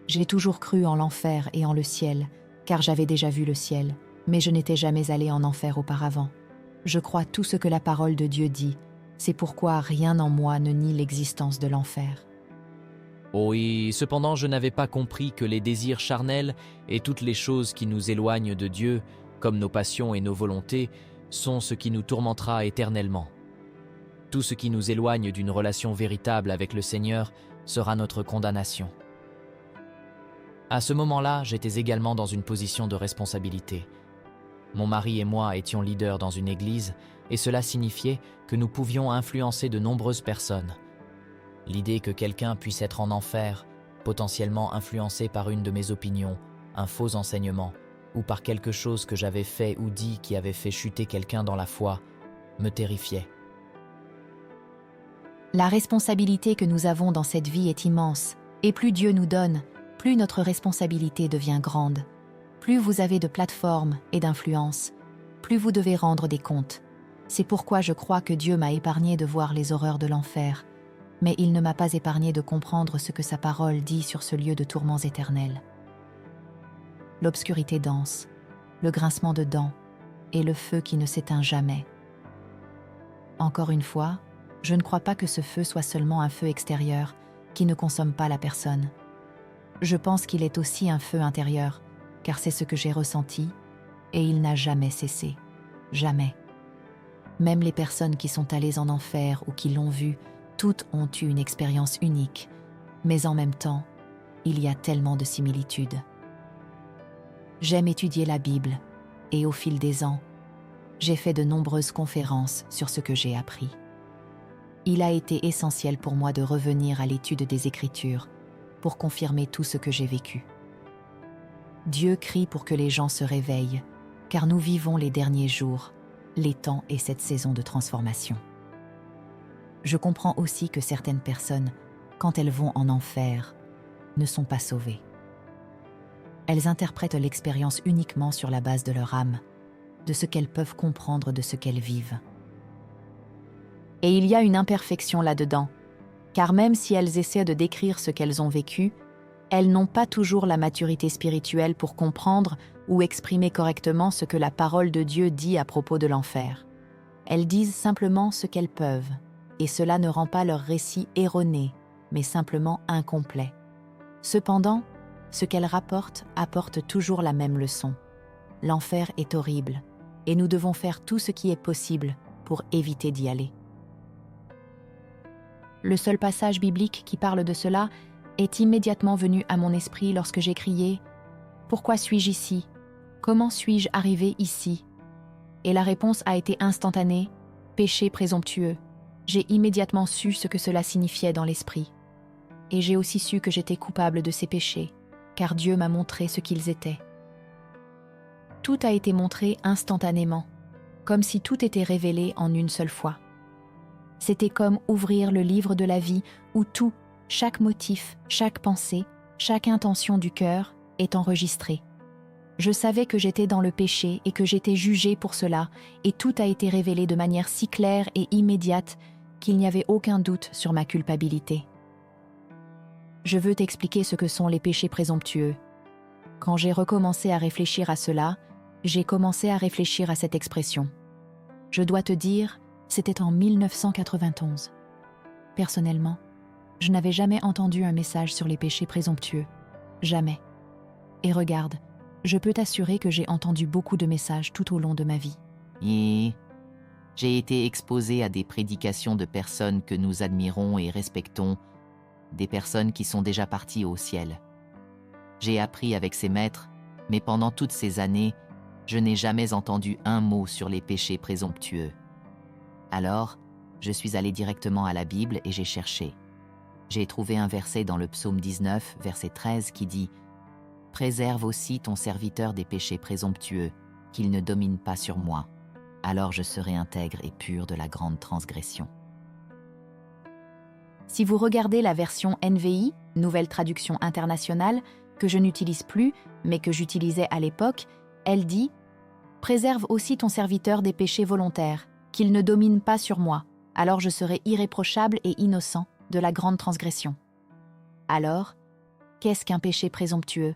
J'ai toujours cru en l'enfer et en le ciel, car j'avais déjà vu le ciel, mais je n'étais jamais allé en enfer auparavant. Je crois tout ce que la parole de Dieu dit, c'est pourquoi rien en moi ne nie l'existence de l'enfer. Oh, et cependant je n'avais pas compris que les désirs charnels et toutes les choses qui nous éloignent de Dieu, comme nos passions et nos volontés, sont ce qui nous tourmentera éternellement. Tout ce qui nous éloigne d'une relation véritable avec le Seigneur sera notre condamnation. À ce moment-là, j'étais également dans une position de responsabilité. Mon mari et moi étions leaders dans une église, et cela signifiait que nous pouvions influencer de nombreuses personnes. L'idée que quelqu'un puisse être en enfer, potentiellement influencé par une de mes opinions, un faux enseignement, ou par quelque chose que j'avais fait ou dit qui avait fait chuter quelqu'un dans la foi, me terrifiait. La responsabilité que nous avons dans cette vie est immense, et plus Dieu nous donne, plus notre responsabilité devient grande. Plus vous avez de plateformes et d'influence, plus vous devez rendre des comptes. C'est pourquoi je crois que Dieu m'a épargné de voir les horreurs de l'enfer, mais il ne m'a pas épargné de comprendre ce que sa parole dit sur ce lieu de tourments éternels. L'obscurité dense, le grincement de dents et le feu qui ne s'éteint jamais. Encore une fois, je ne crois pas que ce feu soit seulement un feu extérieur qui ne consomme pas la personne. Je pense qu'il est aussi un feu intérieur, car c'est ce que j'ai ressenti, et il n'a jamais cessé. Jamais. Même les personnes qui sont allées en enfer ou qui l'ont vu, toutes ont eu une expérience unique, mais en même temps, il y a tellement de similitudes. J'aime étudier la Bible, et au fil des ans, j'ai fait de nombreuses conférences sur ce que j'ai appris. Il a été essentiel pour moi de revenir à l'étude des Écritures pour confirmer tout ce que j'ai vécu. Dieu crie pour que les gens se réveillent, car nous vivons les derniers jours, les temps et cette saison de transformation. Je comprends aussi que certaines personnes, quand elles vont en enfer, ne sont pas sauvées. Elles interprètent l'expérience uniquement sur la base de leur âme, de ce qu'elles peuvent comprendre de ce qu'elles vivent. Et il y a une imperfection là-dedans, car même si elles essaient de décrire ce qu'elles ont vécu, elles n'ont pas toujours la maturité spirituelle pour comprendre ou exprimer correctement ce que la parole de Dieu dit à propos de l'enfer. Elles disent simplement ce qu'elles peuvent, et cela ne rend pas leur récit erroné, mais simplement incomplet. Cependant, ce qu'elles rapportent apporte toujours la même leçon. L'enfer est horrible, et nous devons faire tout ce qui est possible pour éviter d'y aller. Le seul passage biblique qui parle de cela est immédiatement venu à mon esprit lorsque j'ai crié « Pourquoi suis-je ici ? Comment suis-je arrivé ici ?» Et la réponse a été instantanée « Péché présomptueux ». J'ai immédiatement su ce que cela signifiait dans l'esprit. Et j'ai aussi su que j'étais coupable de ces péchés, car Dieu m'a montré ce qu'ils étaient. Tout a été montré instantanément, comme si tout était révélé en une seule fois. C'était comme ouvrir le livre de la vie où tout, chaque motif, chaque pensée, chaque intention du cœur est enregistré. Je savais que j'étais dans le péché et que j'étais jugée pour cela, et tout a été révélé de manière si claire et immédiate qu'il n'y avait aucun doute sur ma culpabilité. Je veux t'expliquer ce que sont les péchés présomptueux. Quand j'ai recommencé à réfléchir à cela, j'ai commencé à réfléchir à cette expression. Je dois te dire, c'était en 1991. Personnellement, je n'avais jamais entendu un message sur les péchés présomptueux. Jamais. Et regarde, je peux t'assurer que j'ai entendu beaucoup de messages tout au long de ma vie. Et j'ai été exposé à des prédications de personnes que nous admirons et respectons, des personnes qui sont déjà parties au ciel. J'ai appris avec ces maîtres, mais pendant toutes ces années, je n'ai jamais entendu un mot sur les péchés présomptueux. Alors, je suis allé directement à la Bible et j'ai cherché. J'ai trouvé un verset dans le psaume 19, verset 13, qui dit « Préserve aussi ton serviteur des péchés présomptueux, qu'il ne domine pas sur moi. Alors je serai intègre et pur de la grande transgression. » Si vous regardez la version NVI, Nouvelle Traduction Internationale, que je n'utilise plus, mais que j'utilisais à l'époque, elle dit « Préserve aussi ton serviteur des péchés volontaires, qu'il ne domine pas sur moi, alors je serai irréprochable et innocent de la grande transgression. » Alors, qu'est-ce qu'un péché présomptueux ?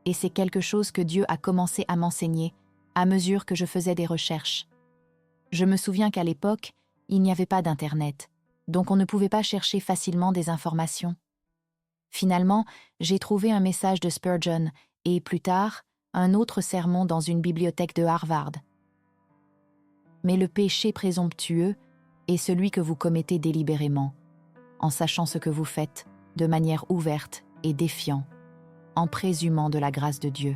Et c'est quelque chose que Dieu a commencé à m'enseigner à mesure que je faisais des recherches. Je me souviens qu'à l'époque, il n'y avait pas d'Internet, donc on ne pouvait pas chercher facilement des informations. Finalement, j'ai trouvé un message de Spurgeon et, plus tard, un autre sermon dans une bibliothèque de Harvard. Mais le péché présomptueux est celui que vous commettez délibérément, en sachant ce que vous faites, de manière ouverte et défiant, en présumant de la grâce de Dieu.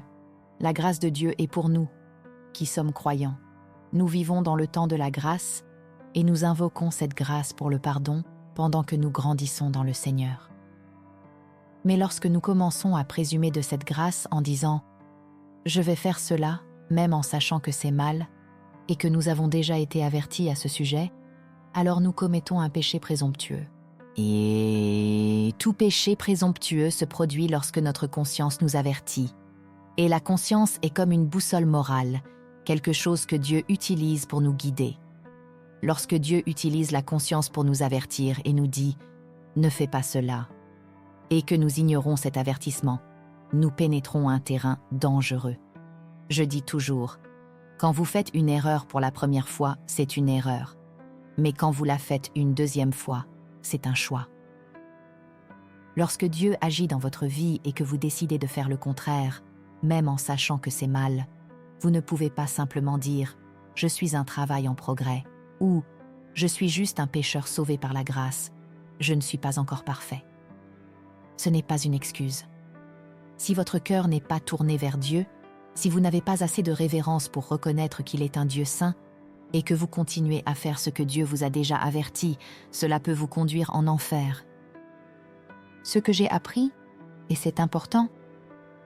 La grâce de Dieu est pour nous, qui sommes croyants. Nous vivons dans le temps de la grâce et nous invoquons cette grâce pour le pardon pendant que nous grandissons dans le Seigneur. Mais lorsque nous commençons à présumer de cette grâce en disant « Je vais faire cela, même en sachant que c'est mal », et que nous avons déjà été avertis à ce sujet, alors nous commettons un péché présomptueux. Et tout péché présomptueux se produit lorsque notre conscience nous avertit. Et la conscience est comme une boussole morale, quelque chose que Dieu utilise pour nous guider. Lorsque Dieu utilise la conscience pour nous avertir et nous dit « Ne fais pas cela », et que nous ignorons cet avertissement, nous pénétrons un terrain dangereux. Je dis toujours, quand vous faites une erreur pour la première fois, c'est une erreur. Mais quand vous la faites une deuxième fois, c'est un choix. Lorsque Dieu agit dans votre vie et que vous décidez de faire le contraire, même en sachant que c'est mal, vous ne pouvez pas simplement dire « Je suis un travail en progrès » ou « Je suis juste un pécheur sauvé par la grâce, je ne suis pas encore parfait ». Ce n'est pas une excuse. Si votre cœur n'est pas tourné vers Dieu, si vous n'avez pas assez de révérence pour reconnaître qu'il est un Dieu saint et que vous continuez à faire ce que Dieu vous a déjà averti, cela peut vous conduire en enfer. Ce que j'ai appris, et c'est important,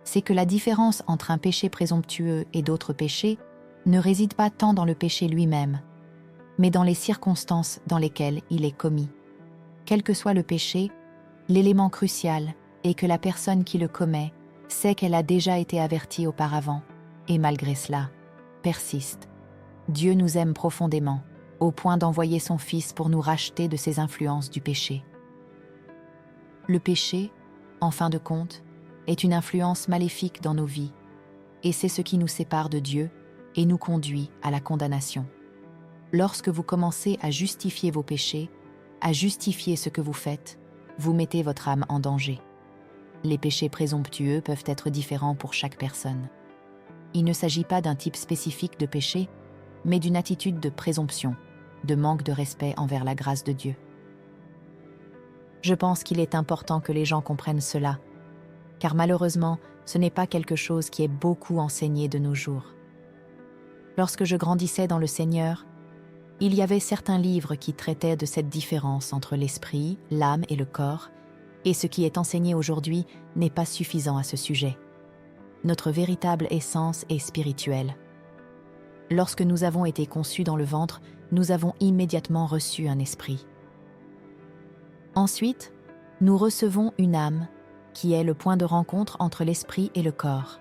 c'est que la différence entre un péché présomptueux et d'autres péchés ne réside pas tant dans le péché lui-même, mais dans les circonstances dans lesquelles il est commis. Quel que soit le péché, l'élément crucial est que la personne qui le commet sait qu'elle a déjà été avertie auparavant, et malgré cela, persiste. Dieu nous aime profondément, au point d'envoyer son Fils pour nous racheter de ces influences du péché. Le péché, en fin de compte, est une influence maléfique dans nos vies, et c'est ce qui nous sépare de Dieu et nous conduit à la condamnation. Lorsque vous commencez à justifier vos péchés, à justifier ce que vous faites, vous mettez votre âme en danger. Les péchés présomptueux peuvent être différents pour chaque personne. Il ne s'agit pas d'un type spécifique de péché, mais d'une attitude de présomption, de manque de respect envers la grâce de Dieu. Je pense qu'il est important que les gens comprennent cela, car malheureusement, ce n'est pas quelque chose qui est beaucoup enseigné de nos jours. Lorsque je grandissais dans le Seigneur, il y avait certains livres qui traitaient de cette différence entre l'esprit, l'âme et le corps, et ce qui est enseigné aujourd'hui n'est pas suffisant à ce sujet. Notre véritable essence est spirituelle. Lorsque nous avons été conçus dans le ventre, nous avons immédiatement reçu un esprit. Ensuite, nous recevons une âme, qui est le point de rencontre entre l'esprit et le corps.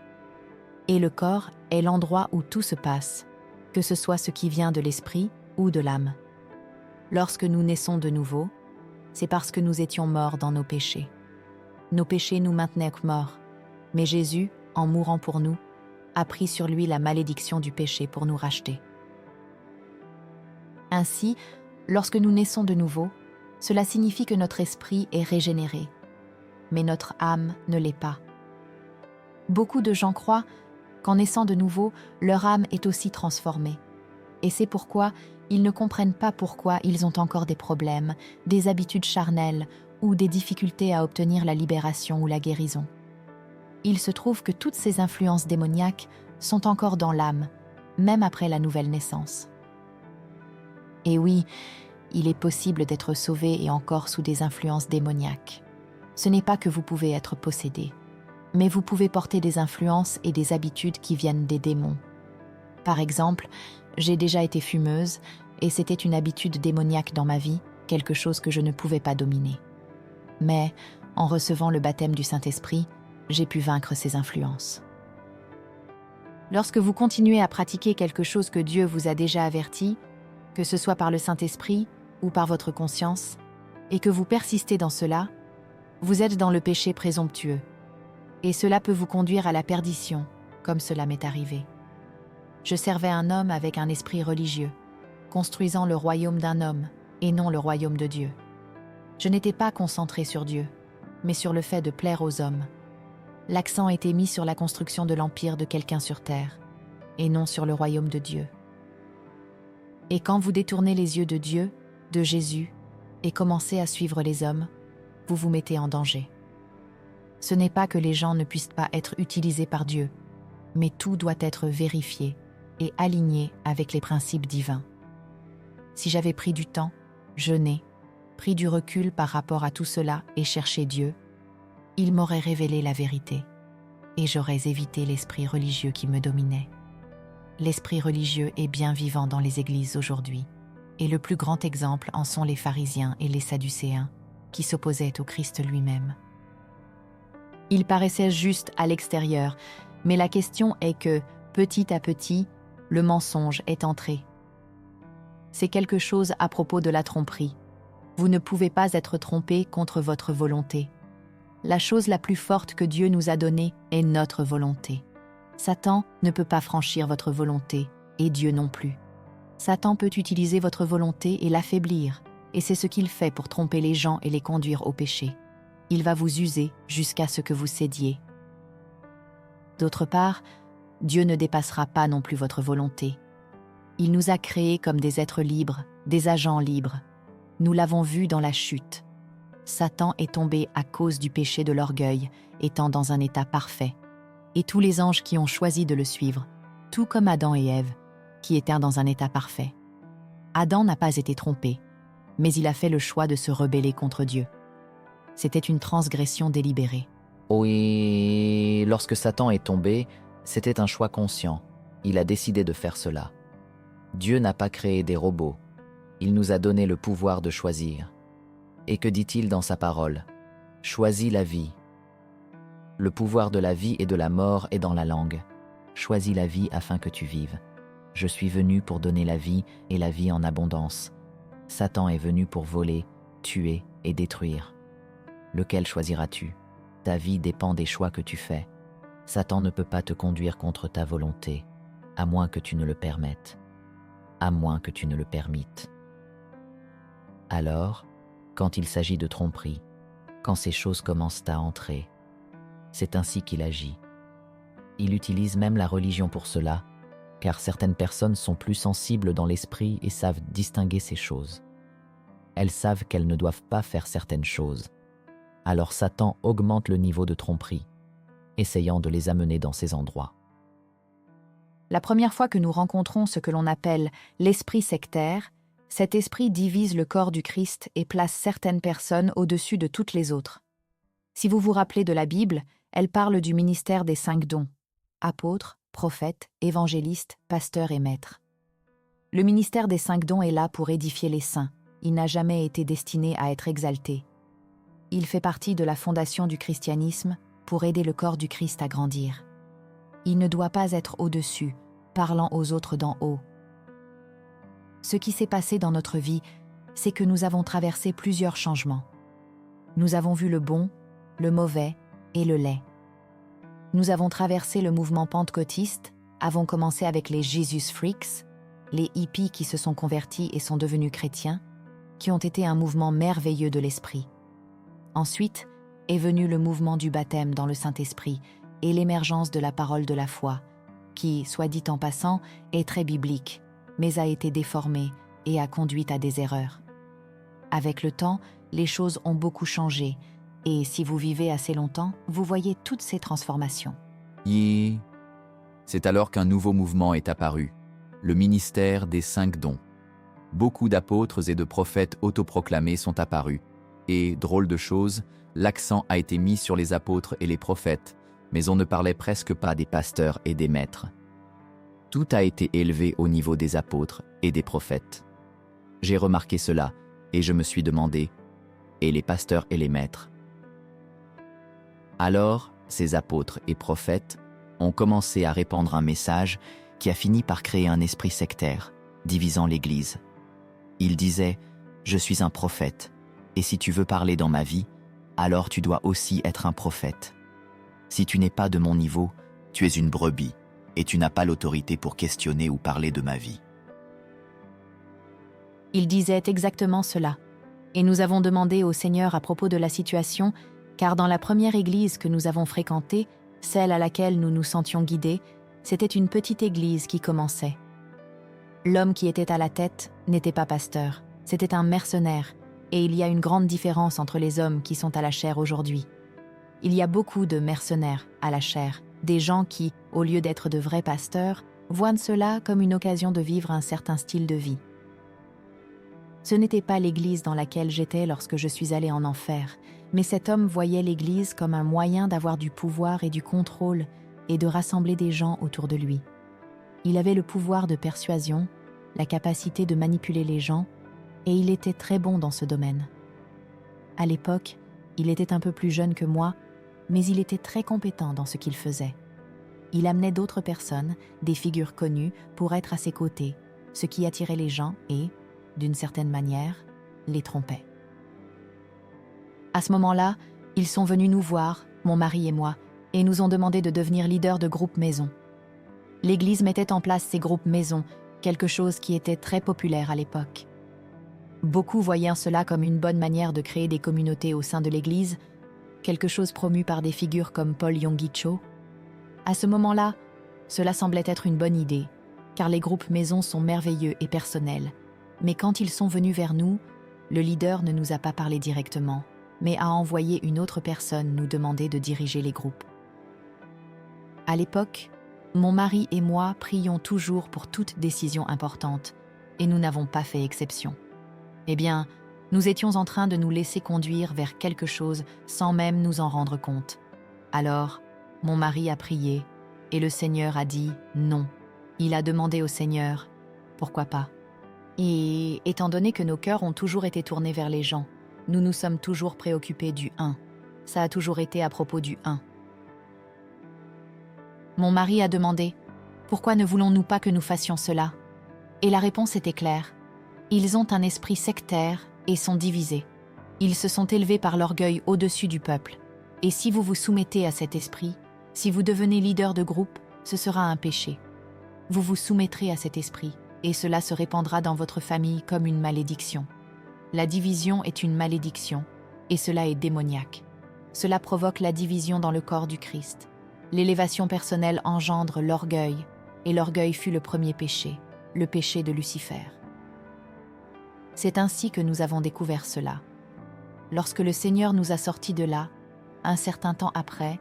Et le corps est l'endroit où tout se passe, que ce soit ce qui vient de l'esprit ou de l'âme. Lorsque nous naissons de nouveau, c'est parce que nous étions morts dans nos péchés. Nos péchés nous maintenaient morts, mais Jésus, en mourant pour nous, a pris sur lui la malédiction du péché pour nous racheter. Ainsi, lorsque nous naissons de nouveau, cela signifie que notre esprit est régénéré, mais notre âme ne l'est pas. Beaucoup de gens croient qu'en naissant de nouveau, leur âme est aussi transformée. Et c'est pourquoi ils ne comprennent pas pourquoi ils ont encore des problèmes, des habitudes charnelles ou des difficultés à obtenir la libération ou la guérison. Il se trouve que toutes ces influences démoniaques sont encore dans l'âme, même après la nouvelle naissance. Et oui, il est possible d'être sauvé et encore sous des influences démoniaques. Ce n'est pas que vous pouvez être possédé, mais vous pouvez porter des influences et des habitudes qui viennent des démons. Par exemple, j'ai déjà été fumeuse et c'était une habitude démoniaque dans ma vie, quelque chose que je ne pouvais pas dominer. Mais, en recevant le baptême du Saint-Esprit, j'ai pu vaincre ces influences. Lorsque vous continuez à pratiquer quelque chose que Dieu vous a déjà averti, que ce soit par le Saint-Esprit ou par votre conscience, et que vous persistez dans cela, vous êtes dans le péché présomptueux. Et cela peut vous conduire à la perdition, comme cela m'est arrivé. Je servais un homme avec un esprit religieux, construisant le royaume d'un homme et non le royaume de Dieu. Je n'étais pas concentrée sur Dieu. mais sur le fait de plaire aux hommes. L'accent était mis sur la construction de l'empire de quelqu'un sur terre, et non sur le royaume de Dieu. Et quand vous détournez les yeux de Dieu, de Jésus, et commencez à suivre les hommes, vous vous mettez en danger. Ce n'est pas que les gens ne puissent pas être utilisés par Dieu, mais tout doit être vérifié et aligné avec les principes divins. Si j'avais pris du temps, jeûné, pris du recul par rapport à tout cela et cherché Dieu, il m'aurait révélé la vérité, et j'aurais évité l'esprit religieux qui me dominait. L'esprit religieux est bien vivant dans les églises aujourd'hui, et le plus grand exemple en sont les pharisiens et les sadducéens, qui s'opposaient au Christ lui-même. Ils paraissaient justes à l'extérieur, mais la question est que, petit à petit, le mensonge est entré. C'est quelque chose à propos de la tromperie. Vous ne pouvez pas être trompé contre votre volonté. La chose la plus forte que Dieu nous a donnée est notre volonté. Satan ne peut pas franchir votre volonté, et Dieu non plus. Satan peut utiliser votre volonté et l'affaiblir, et c'est ce qu'il fait pour tromper les gens et les conduire au péché. Il va vous user jusqu'à ce que vous cédiez. D'autre part, Dieu ne dépassera pas non plus votre volonté. Il nous a créés comme des êtres libres, des agents libres. Nous l'avons vu dans la chute. Satan est tombé à cause du péché de l'orgueil, étant dans un état parfait. Et tous les anges qui ont choisi de le suivre, tout comme Adam et Ève, qui étaient dans un état parfait. Adam n'a pas été trompé, mais il a fait le choix de se rebeller contre Dieu. C'était une transgression délibérée. Oui, lorsque Satan est tombé, c'était un choix conscient. Il a décidé de faire cela. Dieu n'a pas créé des robots. Il nous a donné le pouvoir de choisir. Et que dit-il dans sa parole ? Choisis la vie. Le pouvoir de la vie et de la mort est dans la langue. Choisis la vie afin que tu vives. Je suis venu pour donner la vie et la vie en abondance. Satan est venu pour voler, tuer et détruire. Lequel choisiras-tu ? Ta vie dépend des choix que tu fais. Satan ne peut pas te conduire contre ta volonté, à moins que tu ne le permettes, à moins que tu ne le permittes. Alors, quand il s'agit de tromperie, quand ces choses commencent à entrer, c'est ainsi qu'il agit. Il utilise même la religion pour cela, car certaines personnes sont plus sensibles dans l'esprit et savent distinguer ces choses. Elles savent qu'elles ne doivent pas faire certaines choses. Alors Satan augmente le niveau de tromperie, essayant de les amener dans ces endroits. La première fois que nous rencontrons ce que l'on appelle l'esprit sectaire, cet esprit divise le corps du Christ et place certaines personnes au-dessus de toutes les autres. Si vous vous rappelez de la Bible, elle parle du ministère des 5 dons, apôtres, prophètes, évangélistes, pasteurs et maîtres. Le ministère des 5 dons est là pour édifier les saints, il n'a jamais été destiné à être exalté. Il fait partie de la fondation du christianisme pour aider le corps du Christ à grandir. Il ne doit pas être au-dessus, parlant aux autres d'en haut. Ce qui s'est passé dans notre vie, c'est que nous avons traversé plusieurs changements. Nous avons vu le bon, le mauvais et le laid. Nous avons traversé le mouvement pentecôtiste, avons commencé avec les Jesus Freaks, les hippies qui se sont convertis et sont devenus chrétiens, qui ont été un mouvement merveilleux de l'esprit. Ensuite est venu le mouvement du baptême dans le Saint-Esprit et l'émergence de la parole de la foi, qui, soit dit en passant, est très biblique, mais a été déformée et a conduit à des erreurs. Avec le temps, les choses ont beaucoup changé, et si vous vivez assez longtemps, vous voyez toutes ces transformations. C'est alors qu'un nouveau mouvement est apparu, le ministère des 5 dons. Beaucoup d'apôtres et de prophètes autoproclamés sont apparus, et, drôle de chose, l'accent a été mis sur les apôtres et les prophètes, mais on ne parlait presque pas des pasteurs et des maîtres. Tout a été élevé au niveau des apôtres et des prophètes. J'ai remarqué cela, et je me suis demandé, et les pasteurs et les maîtres ? Alors, ces apôtres et prophètes ont commencé à répandre un message qui a fini par créer un esprit sectaire, divisant l'Église. Ils disaient « Je suis un prophète, et si tu veux parler dans ma vie, alors tu dois aussi être un prophète. Si tu n'es pas de mon niveau, tu es une brebis, et tu n'as pas l'autorité pour questionner ou parler de ma vie. » Il disait exactement cela, et nous avons demandé au Seigneur à propos de la situation car dans la première église que nous avons fréquentée, celle à laquelle nous nous sentions guidés, c'était une petite église qui commençait. L'homme qui était à la tête n'était pas pasteur, c'était un mercenaire, et il y a une grande différence entre les hommes qui sont à la chair aujourd'hui. Il y a beaucoup de mercenaires à la chair, des gens qui, au lieu d'être de vrais pasteurs, voient cela comme une occasion de vivre un certain style de vie. Ce n'était pas l'église dans laquelle j'étais lorsque je suis allée en enfer, mais cet homme voyait l'église comme un moyen d'avoir du pouvoir et du contrôle et de rassembler des gens autour de lui. Il avait le pouvoir de persuasion, la capacité de manipuler les gens, et il était très bon dans ce domaine. À l'époque, il était un peu plus jeune que moi, mais il était très compétent dans ce qu'il faisait. Il amenait d'autres personnes, des figures connues, pour être à ses côtés, ce qui attirait les gens et, d'une certaine manière, les trompait. À ce moment-là, ils sont venus nous voir, mon mari et moi, et nous ont demandé de devenir leaders de groupe maison. L'Église mettait en place ces groupes maison, quelque chose qui était très populaire à l'époque. Beaucoup voyaient cela comme une bonne manière de créer des communautés au sein de l'Église, quelque chose promu par des figures comme Paul Yonggi Cho. À ce moment-là, cela semblait être une bonne idée, car les groupes maison sont merveilleux et personnels. Mais quand ils sont venus vers nous, le leader ne nous a pas parlé directement, mais a envoyé une autre personne nous demander de diriger les groupes. À l'époque, mon mari et moi prions toujours pour toute décision importante, et nous n'avons pas fait exception. Eh bien, nous étions en train de nous laisser conduire vers quelque chose sans même nous en rendre compte. Alors, mon mari a prié, et le Seigneur a dit non. Il a demandé au Seigneur, pourquoi pas? Et étant donné que nos cœurs ont toujours été tournés vers les gens, nous nous sommes toujours préoccupés du 1. Ça a toujours été à propos du 1. Mon mari a demandé, pourquoi ne voulons-nous pas que nous fassions cela? Et la réponse était claire. Ils ont un esprit sectaire et sont divisés. Ils se sont élevés par l'orgueil au-dessus du peuple. Et si vous vous soumettez à cet esprit, si vous devenez leader de groupe, ce sera un péché. Vous vous soumettrez à cet esprit, et cela se répandra dans votre famille comme une malédiction. La division est une malédiction, et cela est démoniaque. Cela provoque la division dans le corps du Christ. L'élévation personnelle engendre l'orgueil, et l'orgueil fut le premier péché, le péché de Lucifer. C'est ainsi que nous avons découvert cela. Lorsque le Seigneur nous a sortis de là, un certain temps après,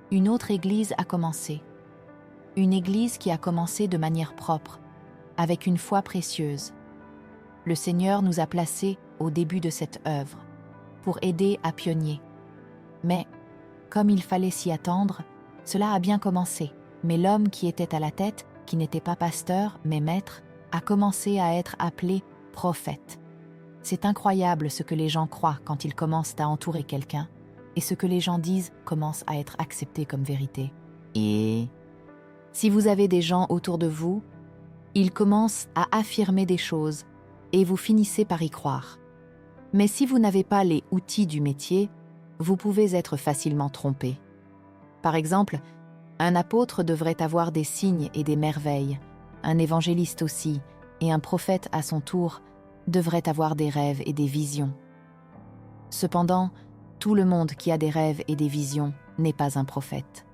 une autre église a commencé. Une église qui a commencé de manière propre, avec une foi précieuse. Le Seigneur nous a placés au début de cette œuvre, pour aider à pionnier. Mais, comme il fallait s'y attendre, cela a bien commencé. Mais l'homme qui était à la tête, qui n'était pas pasteur, mais maître, a commencé à être appelé prophète. C'est incroyable ce que les gens croient quand ils commencent à entourer quelqu'un, et ce que les gens disent commence à être accepté comme vérité. Et si vous avez des gens autour de vous, ils commencent à affirmer des choses, et vous finissez par y croire. Mais si vous n'avez pas les outils du métier, vous pouvez être facilement trompé. Par exemple, un apôtre devrait avoir des signes et des merveilles, un évangéliste aussi, et un prophète à son tour devrait avoir des rêves et des visions. Cependant, tout le monde qui a des rêves et des visions n'est pas un prophète.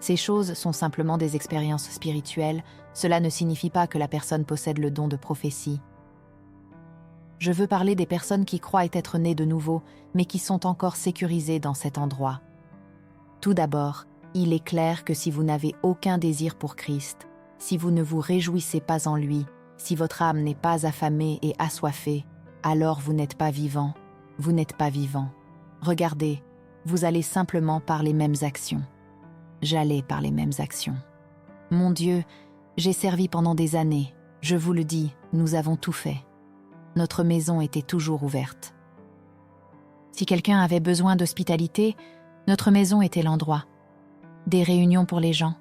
Ces choses sont simplement des expériences spirituelles, cela ne signifie pas que la personne possède le don de prophétie. Je veux parler des personnes qui croient être nées de nouveau, mais qui sont encore sécurisées dans cet endroit. Tout d'abord, il est clair que si vous n'avez aucun désir pour Christ, si vous ne vous réjouissez pas en lui, si votre âme n'est pas affamée et assoiffée, alors vous n'êtes pas vivant, vous n'êtes pas vivant. Regardez, vous allez simplement par les mêmes actions. J'allais par les mêmes actions. Mon Dieu, j'ai servi pendant des années, je vous le dis, nous avons tout fait. Notre maison était toujours ouverte. Si quelqu'un avait besoin d'hospitalité, notre maison était l'endroit. Des réunions pour les gens,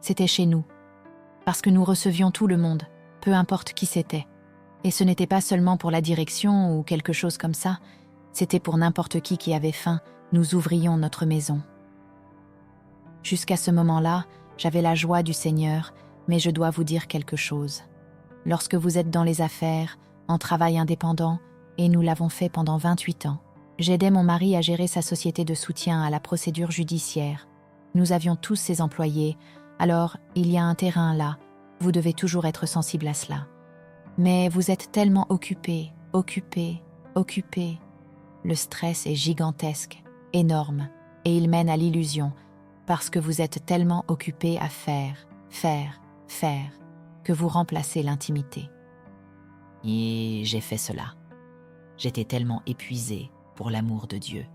c'était chez nous. Parce que nous recevions tout le monde, peu importe qui c'était. Et ce n'était pas seulement pour la direction ou quelque chose comme ça, c'était pour n'importe qui avait faim, nous ouvrions notre maison. Jusqu'à ce moment-là, j'avais la joie du Seigneur, mais je dois vous dire quelque chose. Lorsque vous êtes dans les affaires, en travail indépendant, et nous l'avons fait pendant 28 ans, J'aidais mon mari à gérer sa société de soutien à la procédure judiciaire. Nous avions tous ses employés, alors il y a un terrain là, vous devez toujours être sensible à cela. Mais vous êtes tellement occupé. Le stress est gigantesque, énorme, et il mène à l'illusion, parce que vous êtes tellement occupé à faire, que vous remplacez l'intimité. Et j'ai fait cela. J'étais tellement épuisée pour l'amour de Dieu.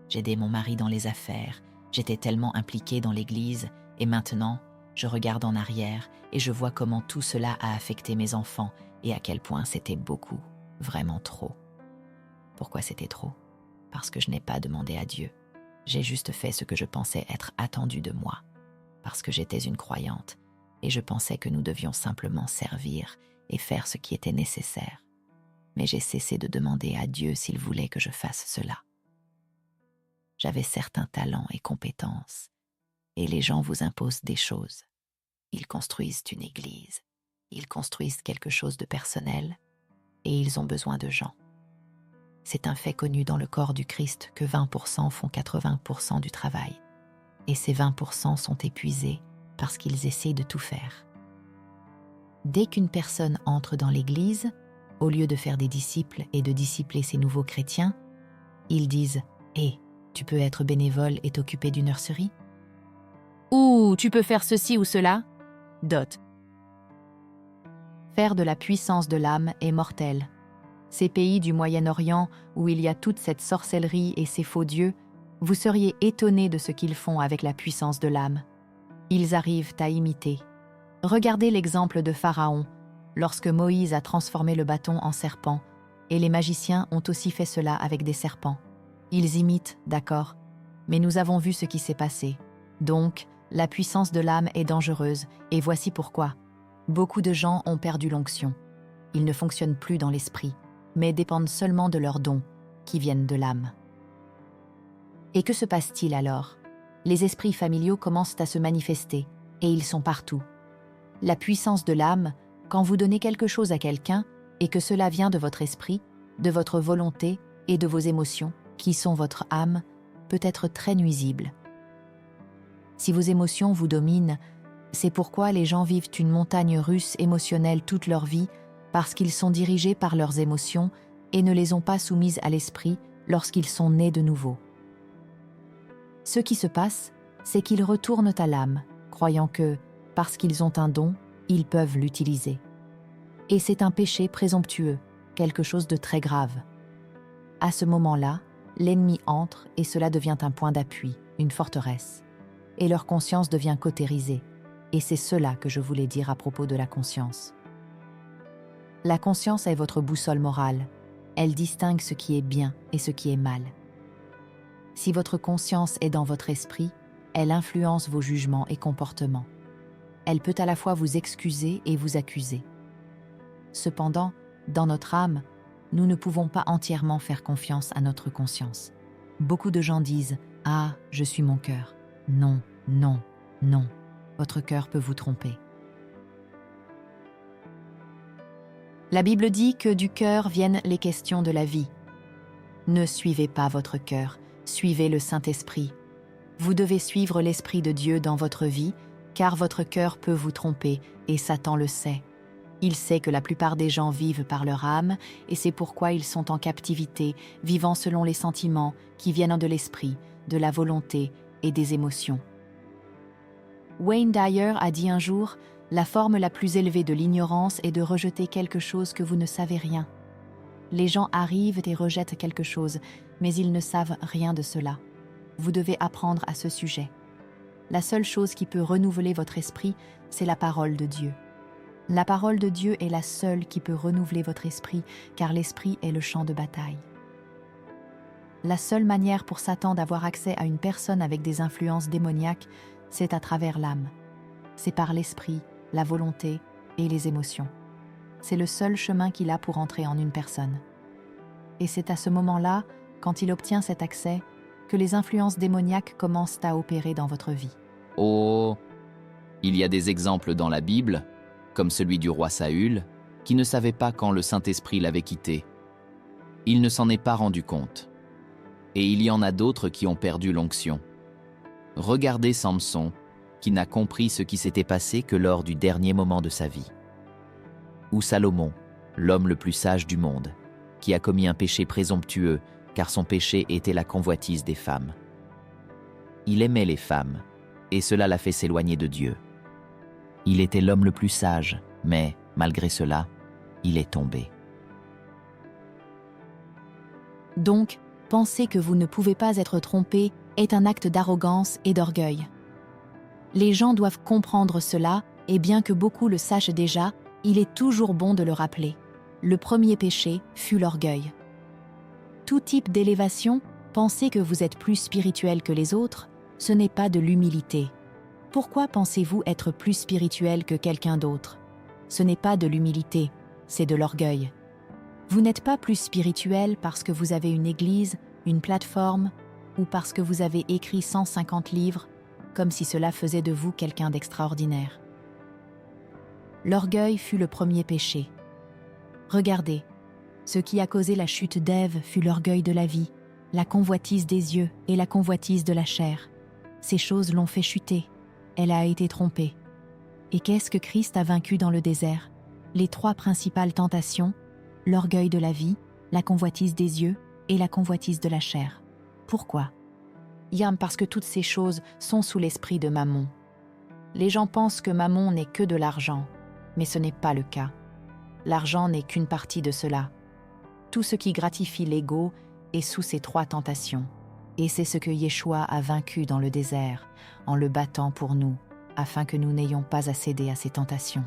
J'aidais mon mari dans les affaires, j'étais tellement impliquée dans l'Église, et maintenant, je regarde en arrière et je vois comment tout cela a affecté mes enfants et à quel point c'était beaucoup, vraiment trop. Pourquoi c'était trop? Parce que je n'ai pas demandé à Dieu. J'ai juste fait ce que je pensais être attendu de moi, parce que j'étais une croyante et je pensais que nous devions simplement servir et faire ce qui était nécessaire. Mais j'ai cessé de demander à Dieu s'il voulait que je fasse cela. J'avais certains talents et compétences, et les gens vous imposent des choses. Ils construisent une église, ils construisent quelque chose de personnel, et ils ont besoin de gens. C'est un fait connu dans le corps du Christ que 20% font 80% du travail, et ces 20% sont épuisés parce qu'ils essaient de tout faire. Dès qu'une personne entre dans l'église, au lieu de faire des disciples et de discipler ces nouveaux chrétiens, ils disent « Hé, tu peux être bénévole et t'occuper d'une nurserie ?» Ou « Tu peux faire ceci ou cela ?» Faire de la puissance de l'âme est mortel. Ces pays du Moyen-Orient où il y a toute cette sorcellerie et ces faux dieux, vous seriez étonnés de ce qu'ils font avec la puissance de l'âme. Ils arrivent à imiter. Regardez l'exemple de Pharaon, lorsque Moïse a transformé le bâton en serpent, et les magiciens ont aussi fait cela avec des serpents. Ils imitent, d'accord, mais nous avons vu ce qui s'est passé. Donc, la puissance de l'âme est dangereuse, et voici pourquoi. Beaucoup de gens ont perdu l'onction. Ils ne fonctionnent plus dans l'esprit, mais dépendent seulement de leurs dons, qui viennent de l'âme. Et que se passe-t-il alors? Les esprits familiaux commencent à se manifester, et ils sont partout. La puissance de l'âme, quand vous donnez quelque chose à quelqu'un, et que cela vient de votre esprit, de votre volonté et de vos émotions, qui sont votre âme, peut être très nuisible. Si vos émotions vous dominent, c'est pourquoi les gens vivent une montagne russe émotionnelle toute leur vie, parce qu'ils sont dirigés par leurs émotions et ne les ont pas soumises à l'esprit lorsqu'ils sont nés de nouveau. Ce qui se passe, c'est qu'ils retournent à l'âme, croyant que, parce qu'ils ont un don, ils peuvent l'utiliser. Et c'est un péché présomptueux, quelque chose de très grave. À ce moment-là, l'ennemi entre et cela devient un point d'appui, une forteresse. Et leur conscience devient cautérisée. Et c'est cela que je voulais dire à propos de la conscience. La conscience est votre boussole morale. Elle distingue ce qui est bien et ce qui est mal. Si votre conscience est dans votre esprit, elle influence vos jugements et comportements. Elle peut à la fois vous excuser et vous accuser. Cependant, dans notre âme, nous ne pouvons pas entièrement faire confiance à notre conscience. Beaucoup de gens disent « Ah, je suis mon cœur ». Non, non, non. Votre cœur peut vous tromper. La Bible dit que du cœur viennent les questions de la vie. Ne suivez pas votre cœur, suivez le Saint-Esprit. Vous devez suivre l'Esprit de Dieu dans votre vie, car votre cœur peut vous tromper, et Satan le sait. Il sait que la plupart des gens vivent par leur âme, et c'est pourquoi ils sont en captivité, vivant selon les sentiments qui viennent de l'esprit, de la volonté et des émotions. Wayne Dyer a dit un jour « La forme la plus élevée de l'ignorance est de rejeter quelque chose que vous ne savez rien. » Les gens arrivent et rejettent quelque chose, mais ils ne savent rien de cela. Vous devez apprendre à ce sujet. La seule chose qui peut renouveler votre esprit, c'est la parole de Dieu. La parole de Dieu est la seule qui peut renouveler votre esprit, car l'esprit est le champ de bataille. La seule manière pour Satan d'avoir accès à une personne avec des influences démoniaques, c'est à travers l'âme. C'est par l'esprit, la volonté et les émotions. C'est le seul chemin qu'il a pour entrer en une personne. Et c'est à ce moment-là, quand il obtient cet accès, que les influences démoniaques commencent à opérer dans votre vie. Oh, il y a des exemples dans la Bible, comme celui du roi Saül, qui ne savait pas quand le Saint-Esprit l'avait quitté. Il ne s'en est pas rendu compte. Et il y en a d'autres qui ont perdu l'onction. Regardez Samson, qui n'a compris ce qui s'était passé que lors du dernier moment de sa vie. Ou Salomon, l'homme le plus sage du monde, qui a commis un péché présomptueux, car son péché était la convoitise des femmes. Il aimait les femmes, et cela l'a fait s'éloigner de Dieu. Il était l'homme le plus sage, mais, malgré cela, il est tombé. Donc, penser que vous ne pouvez pas être trompé est un acte d'arrogance et d'orgueil. Les gens doivent comprendre cela, et bien que beaucoup le sachent déjà, il est toujours bon de le rappeler. Le premier péché fut l'orgueil. Tout type d'élévation, penser que vous êtes plus spirituel que les autres, ce n'est pas de l'humilité. Pourquoi pensez-vous être plus spirituel que quelqu'un d'autre? Ce n'est pas de l'humilité, c'est de l'orgueil. Vous n'êtes pas plus spirituel parce que vous avez une église, une plateforme, ou parce que vous avez écrit 150 livres, comme si cela faisait de vous quelqu'un d'extraordinaire. L'orgueil fut le premier péché. Regardez, ce qui a causé la chute d'Ève fut l'orgueil de la vie, la convoitise des yeux et la convoitise de la chair. Ces choses l'ont fait chuter. Elle a été trompée. Et qu'est-ce que Christ a vaincu dans le désert? Les 3 principales tentations, l'orgueil de la vie, la convoitise des yeux et la convoitise de la chair. Pourquoi? Parce que toutes ces choses sont sous l'esprit de Mammon. Les gens pensent que Mammon n'est que de l'argent, mais ce n'est pas le cas. L'argent n'est qu'une partie de cela. Tout ce qui gratifie l'ego est sous ces 3 tentations. Et c'est ce que Yeshua a vaincu dans le désert, en le battant pour nous, afin que nous n'ayons pas à céder à ces tentations.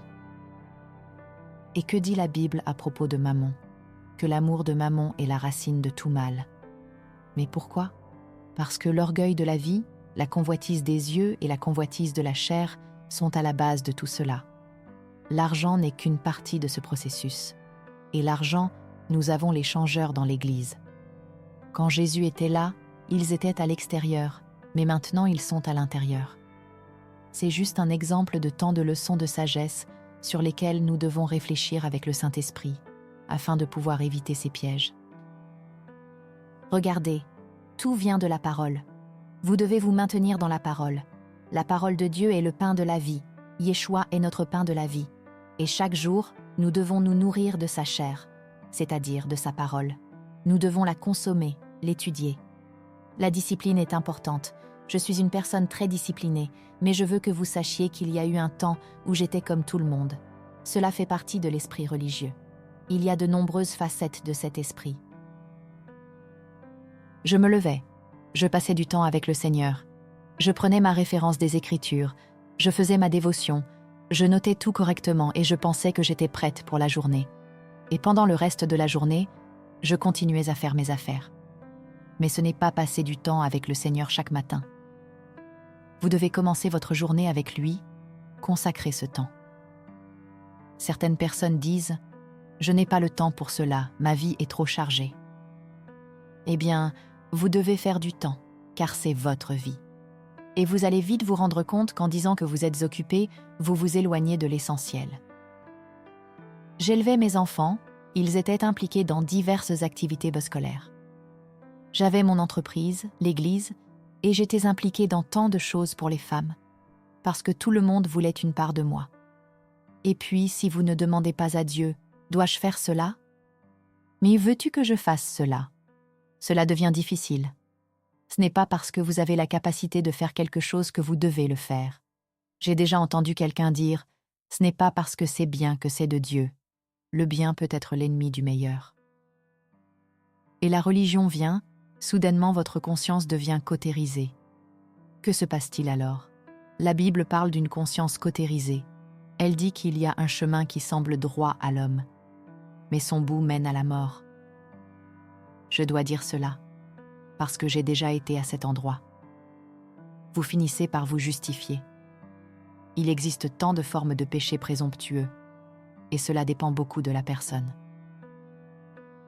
Et que dit la Bible à propos de Mammon? Que l'amour de Mammon est la racine de tout mal. Mais pourquoi? Parce que l'orgueil de la vie, la convoitise des yeux et la convoitise de la chair sont à la base de tout cela. L'argent n'est qu'une partie de ce processus. Et l'argent, nous avons les changeurs dans l'Église. Quand Jésus était là, ils étaient à l'extérieur, mais maintenant ils sont à l'intérieur. C'est juste un exemple de tant de leçons de sagesse sur lesquelles nous devons réfléchir avec le Saint-Esprit, afin de pouvoir éviter ces pièges. Regardez, tout vient de la parole. Vous devez vous maintenir dans la parole. La parole de Dieu est le pain de la vie. Yeshua est notre pain de la vie. Et chaque jour, nous devons nous nourrir de sa chair, c'est-à-dire de sa parole. Nous devons la consommer, l'étudier. La discipline est importante. Je suis une personne très disciplinée, mais je veux que vous sachiez qu'il y a eu un temps où j'étais comme tout le monde. Cela fait partie de l'esprit religieux. Il y a de nombreuses facettes de cet esprit. Je me levais. Je passais du temps avec le Seigneur. Je prenais ma référence des Écritures. Je faisais ma dévotion. Je notais tout correctement et je pensais que j'étais prête pour la journée. Et pendant le reste de la journée, je continuais à faire mes affaires. Mais ce n'est pas passer du temps avec le Seigneur chaque matin. Vous devez commencer votre journée avec lui, consacrer ce temps. Certaines personnes disent « Je n'ai pas le temps pour cela, ma vie est trop chargée ». Eh bien, vous devez faire du temps, car c'est votre vie. Et vous allez vite vous rendre compte qu'en disant que vous êtes occupé, vous vous éloignez de l'essentiel. J'élevais mes enfants, ils étaient impliqués dans diverses activités scolaires. J'avais mon entreprise, l'église, et j'étais impliquée dans tant de choses pour les femmes, parce que tout le monde voulait une part de moi. Et puis, si vous ne demandez pas à Dieu, dois-je faire cela? Mais veux-tu que je fasse cela? Cela devient difficile. Ce n'est pas parce que vous avez la capacité de faire quelque chose que vous devez le faire. J'ai déjà entendu quelqu'un dire « Ce n'est pas parce que c'est bien que c'est de Dieu. Le bien peut être l'ennemi du meilleur. » Et la religion vient, soudainement votre conscience devient cautérisée. Que se passe-t-il alors? La Bible parle d'une conscience cautérisée. Elle dit qu'il y a un chemin qui semble droit à l'homme, mais son bout mène à la mort. Je dois dire cela, parce que j'ai déjà été à cet endroit. Vous finissez par vous justifier. Il existe tant de formes de péché présomptueux, et cela dépend beaucoup de la personne.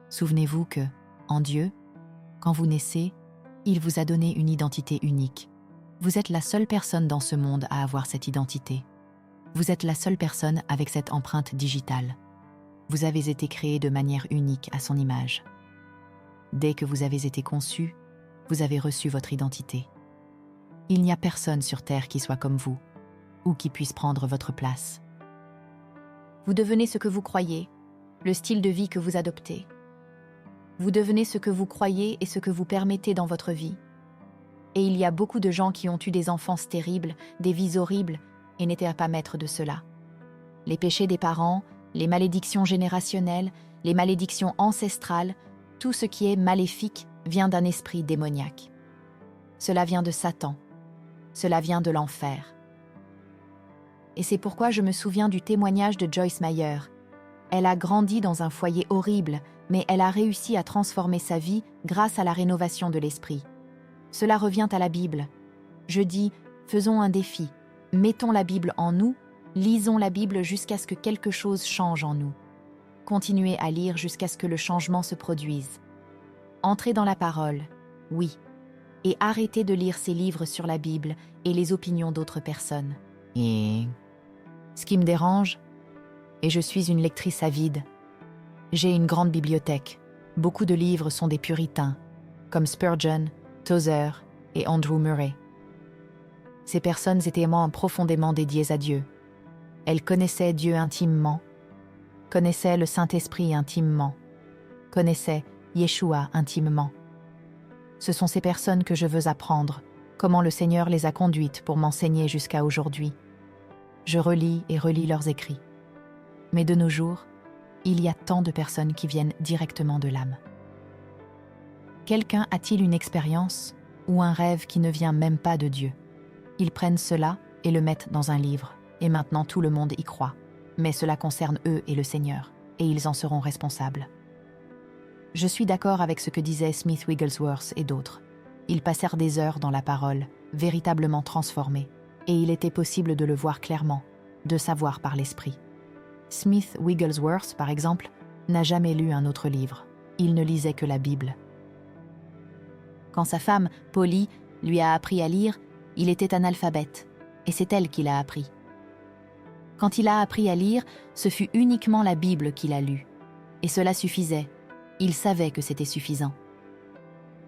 Souvenez-vous que, en Dieu, quand vous naissez, il vous a donné une identité unique. Vous êtes la seule personne dans ce monde à avoir cette identité. Vous êtes la seule personne avec cette empreinte digitale. Vous avez été créé de manière unique à son image. Dès que vous avez été conçu, vous avez reçu votre identité. Il n'y a personne sur Terre qui soit comme vous, ou qui puisse prendre votre place. Vous devenez ce que vous croyez, le style de vie que vous adoptez. Vous devenez ce que vous croyez et ce que vous permettez dans votre vie. Et il y a beaucoup de gens qui ont eu des enfances terribles, des vies horribles, et n'étaient pas maîtres de cela. Les péchés des parents, les malédictions générationnelles, les malédictions ancestrales, tout ce qui est maléfique vient d'un esprit démoniaque. Cela vient de Satan. Cela vient de l'enfer. Et c'est pourquoi je me souviens du témoignage de Joyce Meyer. Elle a grandi dans un foyer horrible, mais elle a réussi à transformer sa vie grâce à la rénovation de l'esprit. Cela revient à la Bible. Je dis, faisons un défi. Mettons la Bible en nous, lisons la Bible jusqu'à ce que quelque chose change en nous. Continuez à lire jusqu'à ce que le changement se produise. Entrez dans la parole, oui, et arrêtez de lire ces livres sur la Bible et les opinions d'autres personnes. Et ce qui me dérange, et je suis une lectrice avide, j'ai une grande bibliothèque. Beaucoup de livres sont des puritains, comme Spurgeon, Tozer et Andrew Murray. Ces personnes étaient profondément dédiées à Dieu. Elles connaissaient Dieu intimement, connaissaient le Saint-Esprit intimement, connaissaient Yeshua intimement. Ce sont ces personnes que je veux apprendre, comment le Seigneur les a conduites pour m'enseigner jusqu'à aujourd'hui. Je relis et relis leurs écrits. Mais de nos jours, il y a tant de personnes qui viennent directement de l'âme. Quelqu'un a-t-il une expérience ou un rêve qui ne vient même pas de Dieu? Ils prennent cela et le mettent dans un livre, et maintenant tout le monde y croit. Mais cela concerne eux et le Seigneur, et ils en seront responsables. Je suis d'accord avec ce que disaient Smith Wigglesworth et d'autres. Ils passèrent des heures dans la parole, véritablement transformés, et il était possible de le voir clairement, de savoir par l'esprit. Smith Wigglesworth, par exemple, n'a jamais lu un autre livre. Il ne lisait que la Bible. Quand sa femme, Polly, lui a appris à lire, il était analphabète, et c'est elle qui l'a appris. Quand il a appris à lire, ce fut uniquement la Bible qu'il a lue, et cela suffisait. Il savait que c'était suffisant.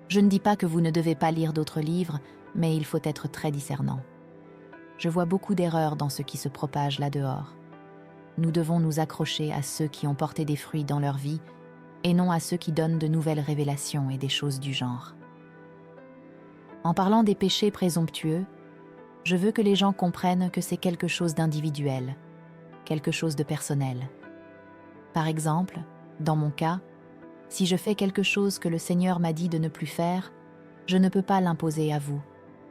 Je ne dis pas que vous ne devez pas lire d'autres livres, mais il faut être très discernant. Je vois beaucoup d'erreurs dans ce qui se propage là-dehors. Nous devons nous accrocher à ceux qui ont porté des fruits dans leur vie, et non à ceux qui donnent de nouvelles révélations et des choses du genre. En parlant des péchés présomptueux, je veux que les gens comprennent que c'est quelque chose d'individuel, quelque chose de personnel. Par exemple, dans mon cas, si je fais quelque chose que le Seigneur m'a dit de ne plus faire, je ne peux pas l'imposer à vous,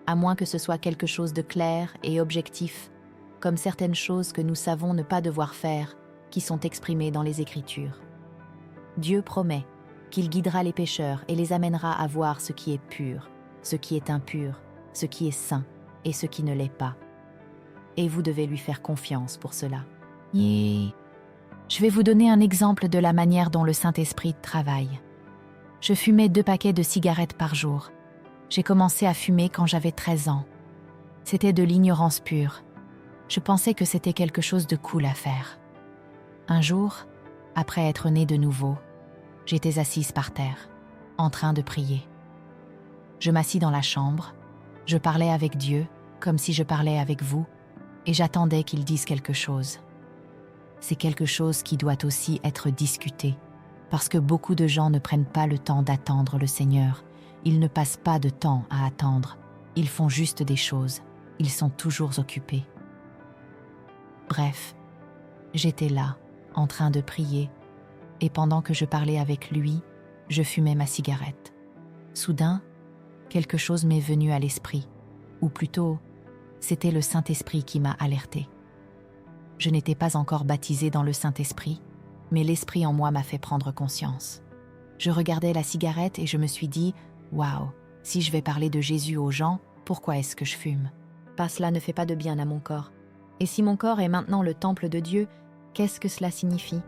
à moins que ce soit quelque chose de clair et objectif, comme certaines choses que nous savons ne pas devoir faire, qui sont exprimées dans les Écritures. Dieu promet qu'il guidera les pécheurs et les amènera à voir ce qui est pur, ce qui est impur, ce qui est saint et ce qui ne l'est pas. Et vous devez lui faire confiance pour cela. Et je vais vous donner un exemple de la manière dont le Saint-Esprit travaille. Je fumais 2 paquets de cigarettes par jour. J'ai commencé à fumer quand j'avais 13 ans. C'était de l'ignorance pure. Je pensais que c'était quelque chose de cool à faire. Un jour, après être née de nouveau, j'étais assise par terre, en train de prier. Je m'assis dans la chambre, je parlais avec Dieu, comme si je parlais avec vous, et j'attendais qu'il dise quelque chose. C'est quelque chose qui doit aussi être discuté, parce que beaucoup de gens ne prennent pas le temps d'attendre le Seigneur. Ils ne passent pas de temps à attendre. Ils font juste des choses. Ils sont toujours occupés. Bref, j'étais là, en train de prier, et pendant que je parlais avec lui, je fumais ma cigarette. Soudain, quelque chose m'est venu à l'esprit, ou plutôt, c'était le Saint-Esprit qui m'a alerté. Je n'étais pas encore baptisée dans le Saint-Esprit, mais l'Esprit en moi m'a fait prendre conscience. Je regardais la cigarette et je me suis dit « Waouh, si je vais parler de Jésus aux gens, pourquoi est-ce que je fume ? Pas cela ne fait pas de bien à mon corps. Et si mon corps est maintenant le temple de Dieu, qu'est-ce que cela signifie ?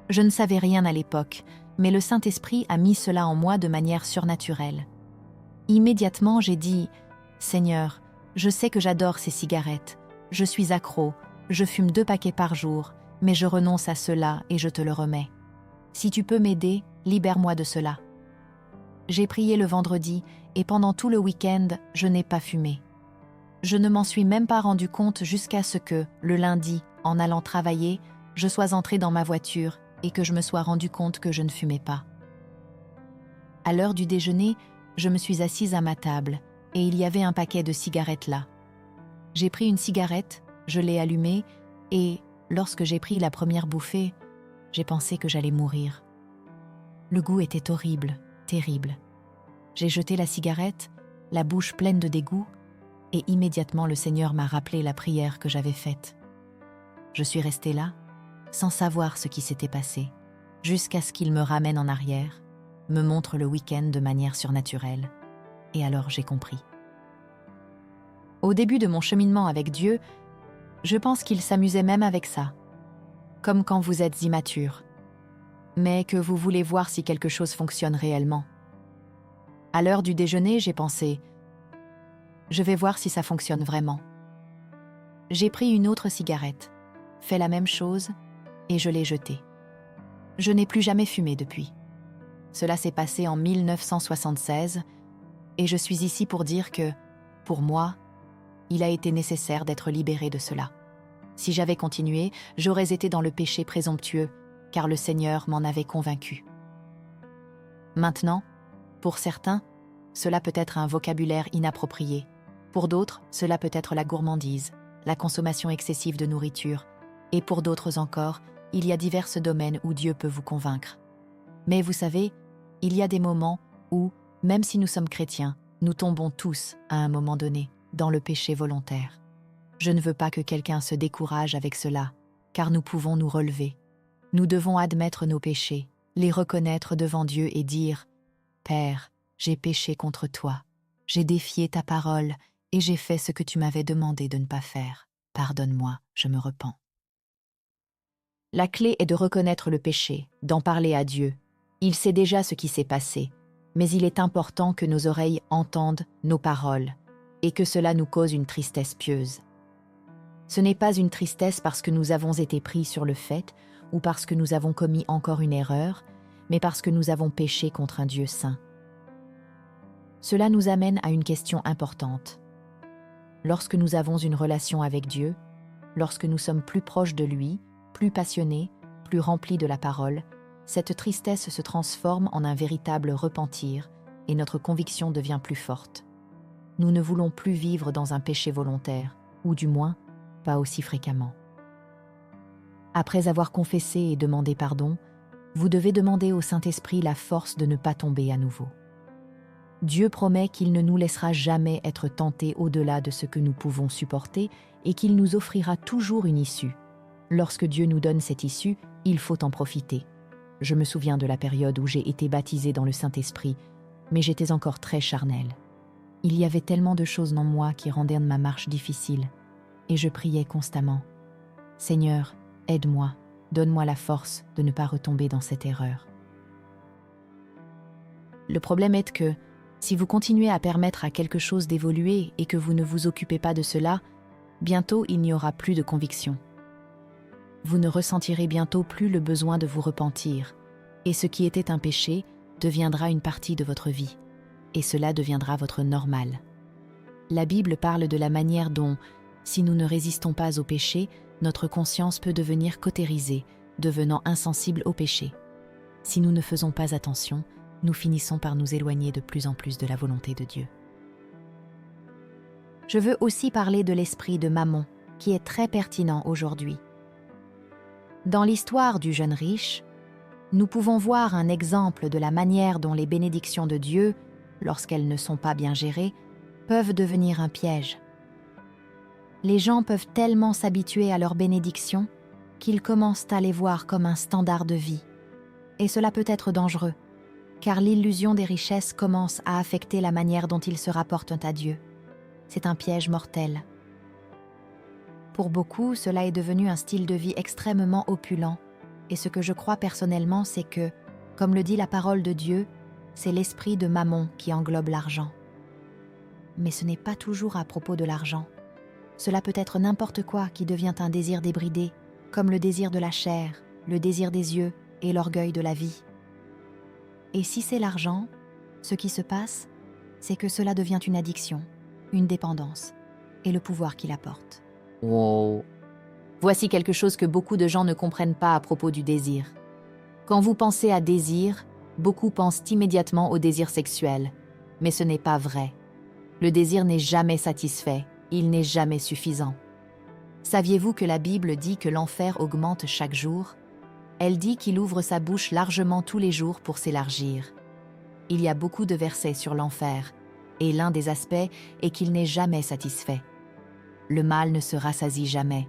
Je ne savais rien à l'époque, mais le Saint-Esprit a mis cela en moi de manière surnaturelle. Immédiatement, j'ai dit « Seigneur, je sais que j'adore ces cigarettes. Je suis accro, je fume 2 paquets par jour, mais je renonce à cela et je te le remets. Si tu peux m'aider, libère-moi de cela. J'ai prié le vendredi et pendant tout le week-end, je n'ai pas fumé. Je ne m'en suis même pas rendu compte jusqu'à ce que, le lundi, en allant travailler, je sois entrée dans ma voiture et que je me sois rendu compte que je ne fumais pas. À l'heure du déjeuner, je me suis assise à ma table et il y avait un paquet de cigarettes là. J'ai pris une cigarette, je l'ai allumée et, lorsque j'ai pris la première bouffée, j'ai pensé que j'allais mourir. Le goût était horrible, terrible. J'ai jeté la cigarette, la bouche pleine de dégoût, et immédiatement le Seigneur m'a rappelé la prière que j'avais faite. Je suis restée là, sans savoir ce qui s'était passé, jusqu'à ce qu'il me ramène en arrière, me montre le week-end de manière surnaturelle, et alors j'ai compris. Au début de mon cheminement avec Dieu, je pense qu'il s'amusait même avec ça, comme quand vous êtes immature, mais que vous voulez voir si quelque chose fonctionne réellement. À l'heure du déjeuner, j'ai pensé « Je vais voir si ça fonctionne vraiment ». J'ai pris une autre cigarette, fait la même chose, et je l'ai jetée. Je n'ai plus jamais fumé depuis. Cela s'est passé en 1976, et je suis ici pour dire que, pour moi, il a été nécessaire d'être libéré de cela. Si j'avais continué, j'aurais été dans le péché présomptueux, car le Seigneur m'en avait convaincu. Maintenant, pour certains, cela peut être un vocabulaire inapproprié. Pour d'autres, cela peut être la gourmandise, la consommation excessive de nourriture. Et pour d'autres encore, il y a divers domaines où Dieu peut vous convaincre. Mais vous savez, il y a des moments où, même si nous sommes chrétiens, nous tombons tous, à un moment donné, dans le péché volontaire. Je ne veux pas que quelqu'un se décourage avec cela, car nous pouvons nous relever. Nous devons admettre nos péchés, les reconnaître devant Dieu et dire « Père, j'ai péché contre toi, j'ai défié ta parole et j'ai fait ce que tu m'avais demandé de ne pas faire. Pardonne-moi, je me repens. » La clé est de reconnaître le péché, d'en parler à Dieu. Il sait déjà ce qui s'est passé, mais il est important que nos oreilles entendent nos paroles et que cela nous cause une tristesse pieuse. Ce n'est pas une tristesse parce que nous avons été pris sur le fait ou parce que nous avons commis encore une erreur, mais parce que nous avons péché contre un Dieu saint. Cela nous amène à une question importante. Lorsque nous avons une relation avec Dieu, lorsque nous sommes plus proches de lui, plus passionnés, plus remplis de la parole, cette tristesse se transforme en un véritable repentir et notre conviction devient plus forte. Nous ne voulons plus vivre dans un péché volontaire, ou du moins, pas aussi fréquemment. Après avoir confessé et demandé pardon, vous devez demander au Saint-Esprit la force de ne pas tomber à nouveau. Dieu promet qu'il ne nous laissera jamais être tentés au-delà de ce que nous pouvons supporter et qu'il nous offrira toujours une issue. Lorsque Dieu nous donne cette issue, il faut en profiter. Je me souviens de la période où j'ai été baptisée dans le Saint-Esprit, mais j'étais encore très charnelle. Il y avait tellement de choses en moi qui rendaient ma marche difficile, et je priais constamment. « Seigneur, aide-moi, donne-moi la force de ne pas retomber dans cette erreur. » Le problème est que, si vous continuez à permettre à quelque chose d'évoluer et que vous ne vous occupez pas de cela, bientôt il n'y aura plus de conviction. Vous ne ressentirez bientôt plus le besoin de vous repentir, et ce qui était un péché deviendra une partie de votre vie, et cela deviendra votre normal. La Bible parle de la manière dont, si nous ne résistons pas au péché, notre conscience peut devenir cautérisée, devenant insensible au péché. Si nous ne faisons pas attention, nous finissons par nous éloigner de plus en plus de la volonté de Dieu. Je veux aussi parler de l'esprit de Mammon, qui est très pertinent aujourd'hui. Dans l'histoire du jeune riche, nous pouvons voir un exemple de la manière dont les bénédictions de Dieu, lorsqu'elles ne sont pas bien gérées, peuvent devenir un piège. Les gens peuvent tellement s'habituer à leurs bénédictions qu'ils commencent à les voir comme un standard de vie. Et cela peut être dangereux, car l'illusion des richesses commence à affecter la manière dont ils se rapportent à Dieu. C'est un piège mortel. Pour beaucoup, cela est devenu un style de vie extrêmement opulent, et ce que je crois personnellement, c'est que, comme le dit la parole de Dieu, c'est l'esprit de Mammon qui englobe l'argent. Mais ce n'est pas toujours à propos de l'argent. Cela peut être n'importe quoi qui devient un désir débridé, comme le désir de la chair, le désir des yeux et l'orgueil de la vie. Et si c'est l'argent, ce qui se passe, c'est que cela devient une addiction, une dépendance, et le pouvoir qu'il apporte. Wow. Voici quelque chose que beaucoup de gens ne comprennent pas à propos du désir. Quand vous pensez à désir, beaucoup pensent immédiatement au désir sexuel, mais ce n'est pas vrai. Le désir n'est jamais satisfait, il n'est jamais suffisant. Saviez-vous que la Bible dit que l'enfer augmente chaque jour ? Elle dit qu'il ouvre sa bouche largement tous les jours pour s'élargir. Il y a beaucoup de versets sur l'enfer, et l'un des aspects est qu'il n'est jamais satisfait. Le mal ne se rassasie jamais.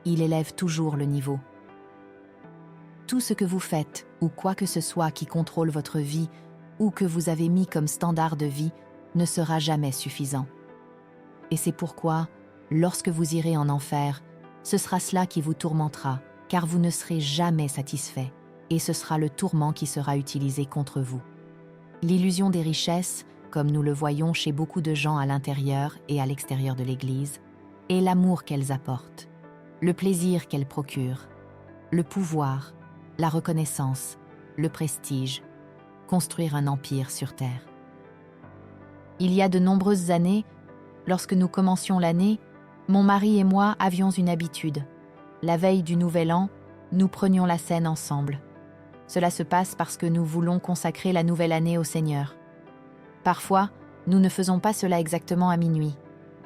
Il élève toujours le niveau. Tout ce que vous faites, ou quoi que ce soit qui contrôle votre vie, ou que vous avez mis comme standard de vie, ne sera jamais suffisant. Et c'est pourquoi, lorsque vous irez en enfer, ce sera cela qui vous tourmentera, car vous ne serez jamais satisfait, et ce sera le tourment qui sera utilisé contre vous. L'illusion des richesses, comme nous le voyons chez beaucoup de gens à l'intérieur et à l'extérieur de l'Église, est l'amour qu'elles apportent, le plaisir qu'elles procurent, le pouvoir, la reconnaissance, le prestige, construire un empire sur terre. Il y a de nombreuses années, lorsque nous commencions l'année, mon mari et moi avions une habitude. La veille du Nouvel An, nous prenions la scène ensemble. Cela se passe parce que nous voulons consacrer la nouvelle année au Seigneur. Parfois, nous ne faisons pas cela exactement à minuit,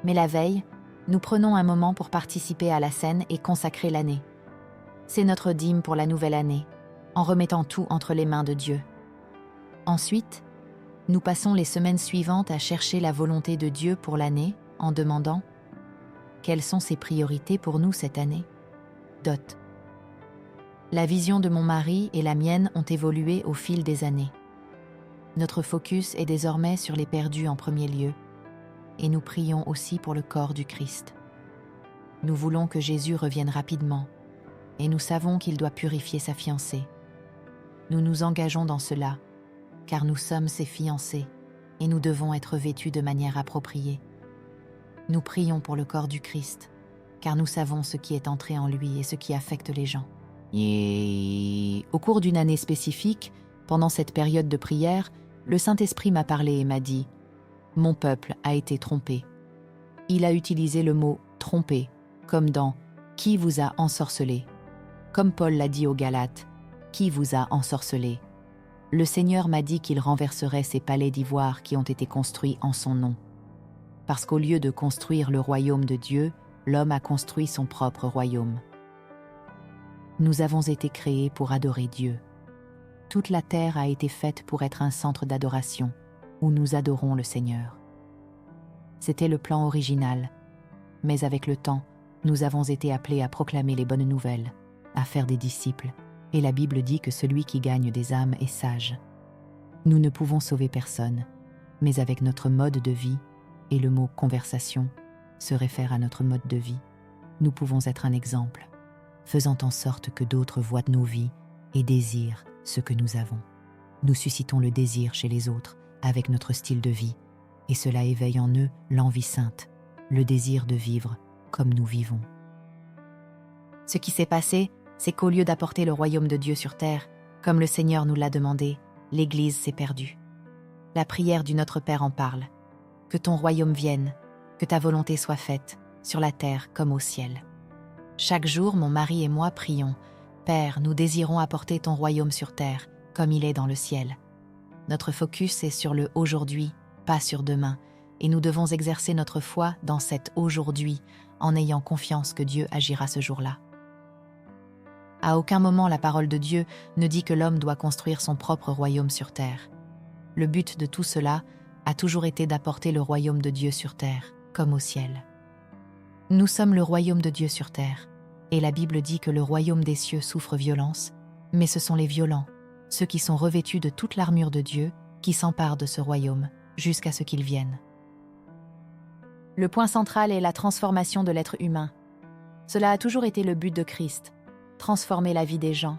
mais la veille, nous prenons un moment pour participer à la scène et consacrer l'année. C'est notre dîme pour la nouvelle année, en remettant tout entre les mains de Dieu. Ensuite, nous passons les semaines suivantes à chercher la volonté de Dieu pour l'année en demandant « Quelles sont ses priorités pour nous cette année ?» La vision de mon mari et la mienne ont évolué au fil des années. Notre focus est désormais sur les perdus en premier lieu, et nous prions aussi pour le corps du Christ. Nous voulons que Jésus revienne rapidement, et nous savons qu'il doit purifier sa fiancée. Nous nous engageons dans cela, car nous sommes ses fiancés, et nous devons être vêtus de manière appropriée. Nous prions pour le corps du Christ, car nous savons ce qui est entré en lui et ce qui affecte les gens. Et au cours d'une année spécifique, pendant cette période de prière, le Saint-Esprit m'a parlé et m'a dit « Mon peuple a été trompé ». Il a utilisé le mot « trompé » comme dans « Qui vous a ensorcelé ?» Comme Paul l'a dit aux Galates « Qui vous a ensorcelé ?» Le Seigneur m'a dit qu'il renverserait ces palais d'ivoire qui ont été construits en son nom. Parce qu'au lieu de construire le royaume de Dieu, l'homme a construit son propre royaume. Nous avons été créés pour adorer Dieu. Toute la terre a été faite pour être un centre d'adoration, où nous adorons le Seigneur. C'était le plan original, mais avec le temps, nous avons été appelés à proclamer les bonnes nouvelles, à faire des disciples, et la Bible dit que celui qui gagne des âmes est sage. Nous ne pouvons sauver personne, mais avec notre mode de vie, et le mot « conversation » se réfère à notre mode de vie, nous pouvons être un exemple, faisant en sorte que d'autres voient nos vies et désirent ce que nous avons. Nous suscitons le désir chez les autres avec notre style de vie, et cela éveille en eux l'envie sainte, le désir de vivre comme nous vivons. Ce qui s'est passé, c'est qu'au lieu d'apporter le royaume de Dieu sur terre, comme le Seigneur nous l'a demandé, l'Église s'est perdue. La prière du Notre Père en parle. Que ton royaume vienne, que ta volonté soit faite, sur la terre comme au ciel. Chaque jour, mon mari et moi prions « Père, nous désirons apporter ton royaume sur terre, comme il est dans le ciel. » Notre focus est sur le aujourd'hui, pas sur demain, et nous devons exercer notre foi dans cet aujourd'hui, en ayant confiance que Dieu agira ce jour-là. À aucun moment la parole de Dieu ne dit que l'homme doit construire son propre royaume sur terre. Le but de tout cela a toujours été d'apporter le royaume de Dieu sur terre, comme au ciel. Nous sommes le royaume de Dieu sur terre, et la Bible dit que le royaume des cieux souffre violence, mais ce sont les violents, ceux qui sont revêtus de toute l'armure de Dieu, qui s'emparent de ce royaume, jusqu'à ce qu'il vienne. Le point central est la transformation de l'être humain. Cela a toujours été le but de Christ, transformer la vie des gens.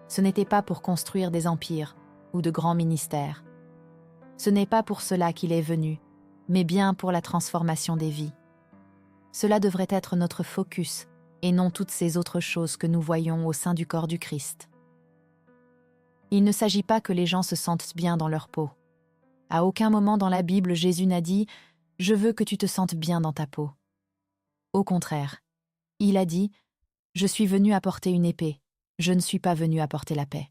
Ce n'était pas pour construire des empires ou de grands ministères. Ce n'est pas pour cela qu'il est venu, mais bien pour la transformation des vies. Cela devrait être notre focus, et non toutes ces autres choses que nous voyons au sein du corps du Christ. Il ne s'agit pas que les gens se sentent bien dans leur peau. À aucun moment dans la Bible, Jésus n'a dit « Je veux que tu te sentes bien dans ta peau ». Au contraire, il a dit « Je suis venu apporter une épée, je ne suis pas venu apporter la paix ».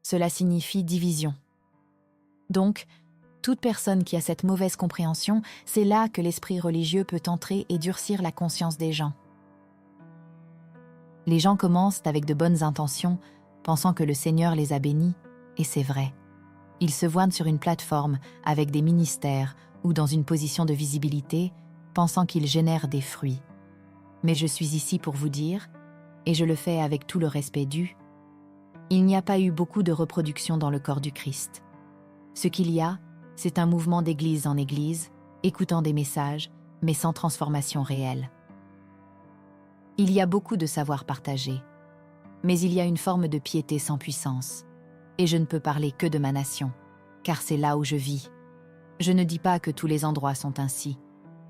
Cela signifie division. Donc, toute personne qui a cette mauvaise compréhension, c'est là que l'esprit religieux peut entrer et durcir la conscience des gens. Les gens commencent avec de bonnes intentions, pensant que le Seigneur les a bénis, et c'est vrai. Ils se voient sur une plateforme avec des ministères ou dans une position de visibilité, pensant qu'ils génèrent des fruits. Mais je suis ici pour vous dire, et je le fais avec tout le respect dû, il n'y a pas eu beaucoup de reproduction dans le corps du Christ. Ce qu'il y a, c'est un mouvement d'église en église, écoutant des messages, mais sans transformation réelle. Il y a beaucoup de savoir partagé, mais il y a une forme de piété sans puissance. Et je ne peux parler que de ma nation, car c'est là où je vis. Je ne dis pas que tous les endroits sont ainsi,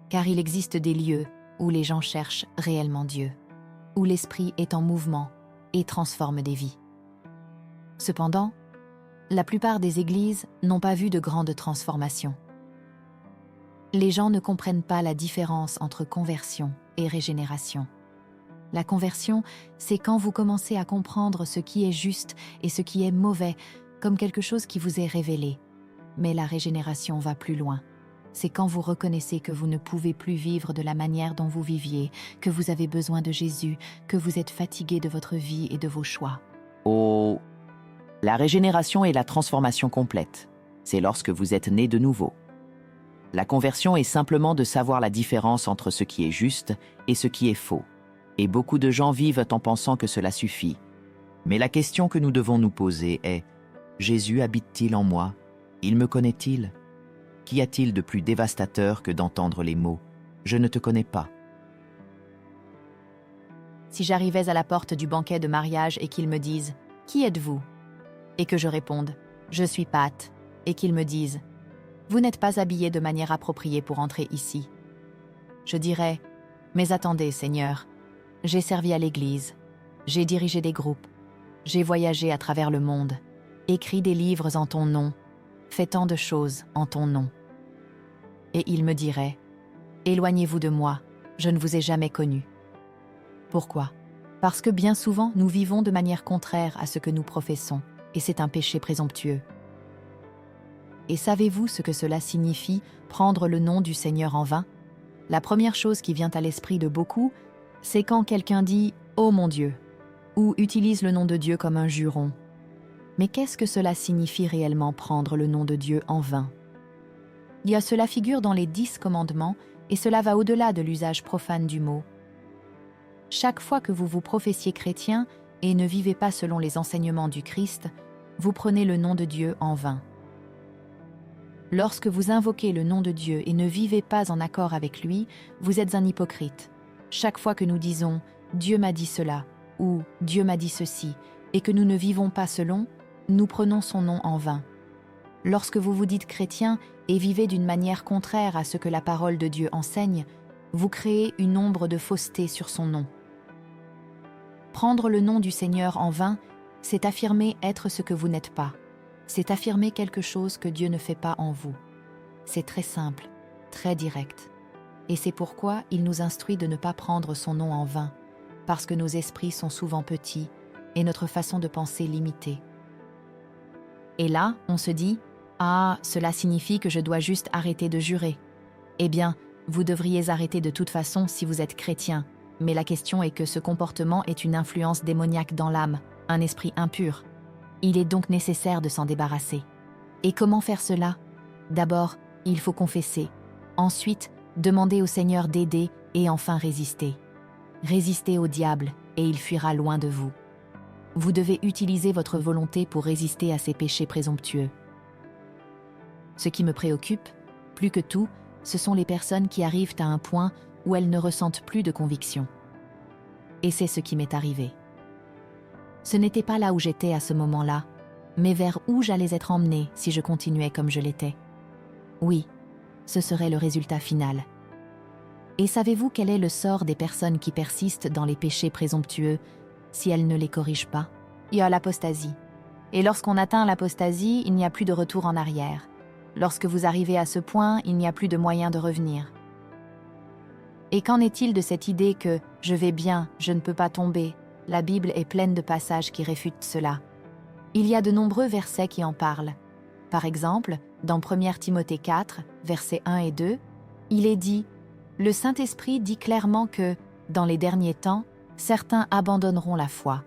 car il existe des lieux où les gens cherchent réellement Dieu, où l'esprit est en mouvement et transforme des vies. Cependant, la plupart des églises n'ont pas vu de grande transformation. Les gens ne comprennent pas la différence entre conversion et régénération. La conversion, c'est quand vous commencez à comprendre ce qui est juste et ce qui est mauvais, comme quelque chose qui vous est révélé. Mais la régénération va plus loin. C'est quand vous reconnaissez que vous ne pouvez plus vivre de la manière dont vous viviez, que vous avez besoin de Jésus, que vous êtes fatigué de votre vie et de vos choix. Oh, la régénération est la transformation complète. C'est lorsque vous êtes né de nouveau. La conversion est simplement de savoir la différence entre ce qui est juste et ce qui est faux. Et beaucoup de gens vivent en pensant que cela suffit. Mais la question que nous devons nous poser est « Jésus habite-t-il en moi? Il me connaît-il? Qu'y a-t-il de plus dévastateur que d'entendre les mots « Je ne te connais pas » ? Si j'arrivais à la porte du banquet de mariage et qu'ils me disent « Qui êtes-vous » et que je réponde « Je suis Pat » et qu'ils me disent « Vous n'êtes pas habillé de manière appropriée pour entrer ici », je dirais « Mais attendez, Seigneur, j'ai servi à l'église, j'ai dirigé des groupes, j'ai voyagé à travers le monde, écrit des livres en ton nom, fait tant de choses en ton nom. » Et il me dirait « Éloignez-vous de moi, je ne vous ai jamais connu. » Pourquoi ? Parce que bien souvent, nous vivons de manière contraire à ce que nous professons, et c'est un péché présomptueux. Et savez-vous ce que cela signifie, prendre le nom du Seigneur en vain ? La première chose qui vient à l'esprit de beaucoup, c'est quand quelqu'un dit « Oh mon Dieu » ou utilise le nom de Dieu comme un juron. Mais qu'est-ce que cela signifie réellement prendre le nom de Dieu en vain ? Cela figure dans les 10 commandements et cela va au-delà de l'usage profane du mot. Chaque fois que vous vous professiez chrétien et ne vivez pas selon les enseignements du Christ, vous prenez le nom de Dieu en vain. Lorsque vous invoquez le nom de Dieu et ne vivez pas en accord avec lui, vous êtes un hypocrite. Chaque fois que nous disons « Dieu m'a dit cela » ou « Dieu m'a dit ceci » et que nous ne vivons pas selon, nous prenons son nom en vain. Lorsque vous vous dites chrétien et vivez d'une manière contraire à ce que la parole de Dieu enseigne, vous créez une ombre de fausseté sur son nom. Prendre le nom du Seigneur en vain, c'est affirmer être ce que vous n'êtes pas. C'est affirmer quelque chose que Dieu ne fait pas en vous. C'est très simple, très direct. Et c'est pourquoi il nous instruit de ne pas prendre son nom en vain, parce que nos esprits sont souvent petits et notre façon de penser limitée. Et là, on se dit « Ah, cela signifie que je dois juste arrêter de jurer. » Eh bien, vous devriez arrêter de toute façon si vous êtes chrétien, mais la question est que ce comportement est une influence démoniaque dans l'âme, un esprit impur. Il est donc nécessaire de s'en débarrasser. Et comment faire cela ? D'abord, il faut confesser. Ensuite, demander au Seigneur d'aider et enfin résister. Résistez au diable et il fuira loin de vous. Vous devez utiliser votre volonté pour résister à ces péchés présomptueux. Ce qui me préoccupe, plus que tout, ce sont les personnes qui arrivent à un point où elles ne ressentent plus de conviction. Et c'est ce qui m'est arrivé. Ce n'était pas là où j'étais à ce moment-là, mais vers où j'allais être emmenée si je continuais comme je l'étais. Oui, ce serait le résultat final. Et savez-vous quel est le sort des personnes qui persistent dans les péchés présomptueux si elles ne les corrigent pas ? Il y a l'apostasie. Et lorsqu'on atteint l'apostasie, il n'y a plus de retour en arrière. Lorsque vous arrivez à ce point, il n'y a plus de moyen de revenir. Et qu'en est-il de cette idée que « je vais bien, je ne peux pas tomber » ? La Bible est pleine de passages qui réfutent cela. Il y a de nombreux versets qui en parlent. Par exemple, dans 1 Timothée 4, versets 1 et 2, il est dit « Le Saint-Esprit dit clairement que, dans les derniers temps, certains abandonneront la foi,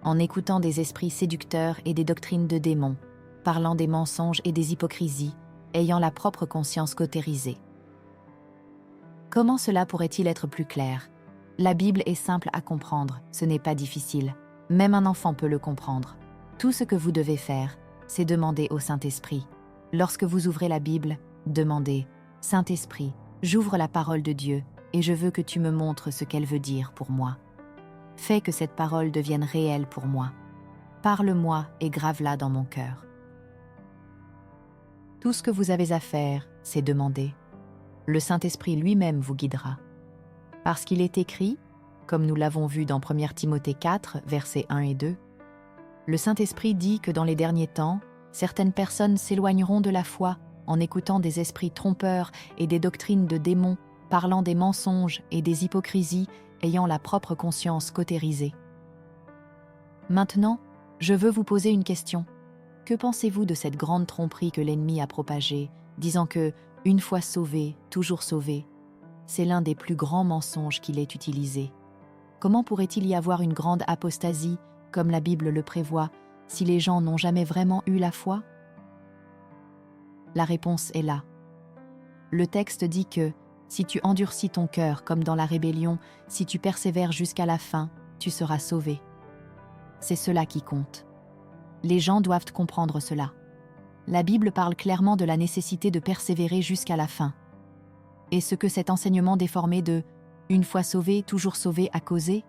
en écoutant des esprits séducteurs et des doctrines de démons, parlant des mensonges et des hypocrisies, ayant la propre conscience cautérisée. » Comment cela pourrait-il être plus clair ? La Bible est simple à comprendre, ce n'est pas difficile. Même un enfant peut le comprendre. Tout ce que vous devez faire, c'est demander au Saint-Esprit. Lorsque vous ouvrez la Bible, demandez « Saint-Esprit, j'ouvre la parole de Dieu et je veux que tu me montres ce qu'elle veut dire pour moi. Fais que cette parole devienne réelle pour moi. Parle-moi et grave-la dans mon cœur. » Tout ce que vous avez à faire, c'est demander. Le Saint-Esprit lui-même vous guidera. Parce qu'il est écrit, comme nous l'avons vu dans 1 Timothée 4, versets 1 et 2, le Saint-Esprit dit que dans les derniers temps, certaines personnes s'éloigneront de la foi en écoutant des esprits trompeurs et des doctrines de démons, parlant des mensonges et des hypocrisies, ayant la propre conscience cautérisée. Maintenant, je veux vous poser une question. Que pensez-vous de cette grande tromperie que l'ennemi a propagée, disant que, une fois sauvé, toujours sauvé, c'est l'un des plus grands mensonges qu'il ait utilisé. Comment pourrait-il y avoir une grande apostasie, comme la Bible le prévoit, si les gens n'ont jamais vraiment eu la foi ? La réponse est là. Le texte dit que, si tu endurcis ton cœur comme dans la rébellion, si tu persévères jusqu'à la fin, tu seras sauvé. C'est cela qui compte. Les gens doivent comprendre cela. La Bible parle clairement de la nécessité de persévérer jusqu'à la fin. Et ce que cet enseignement déformé de « une fois sauvé, toujours sauvé » a causé ?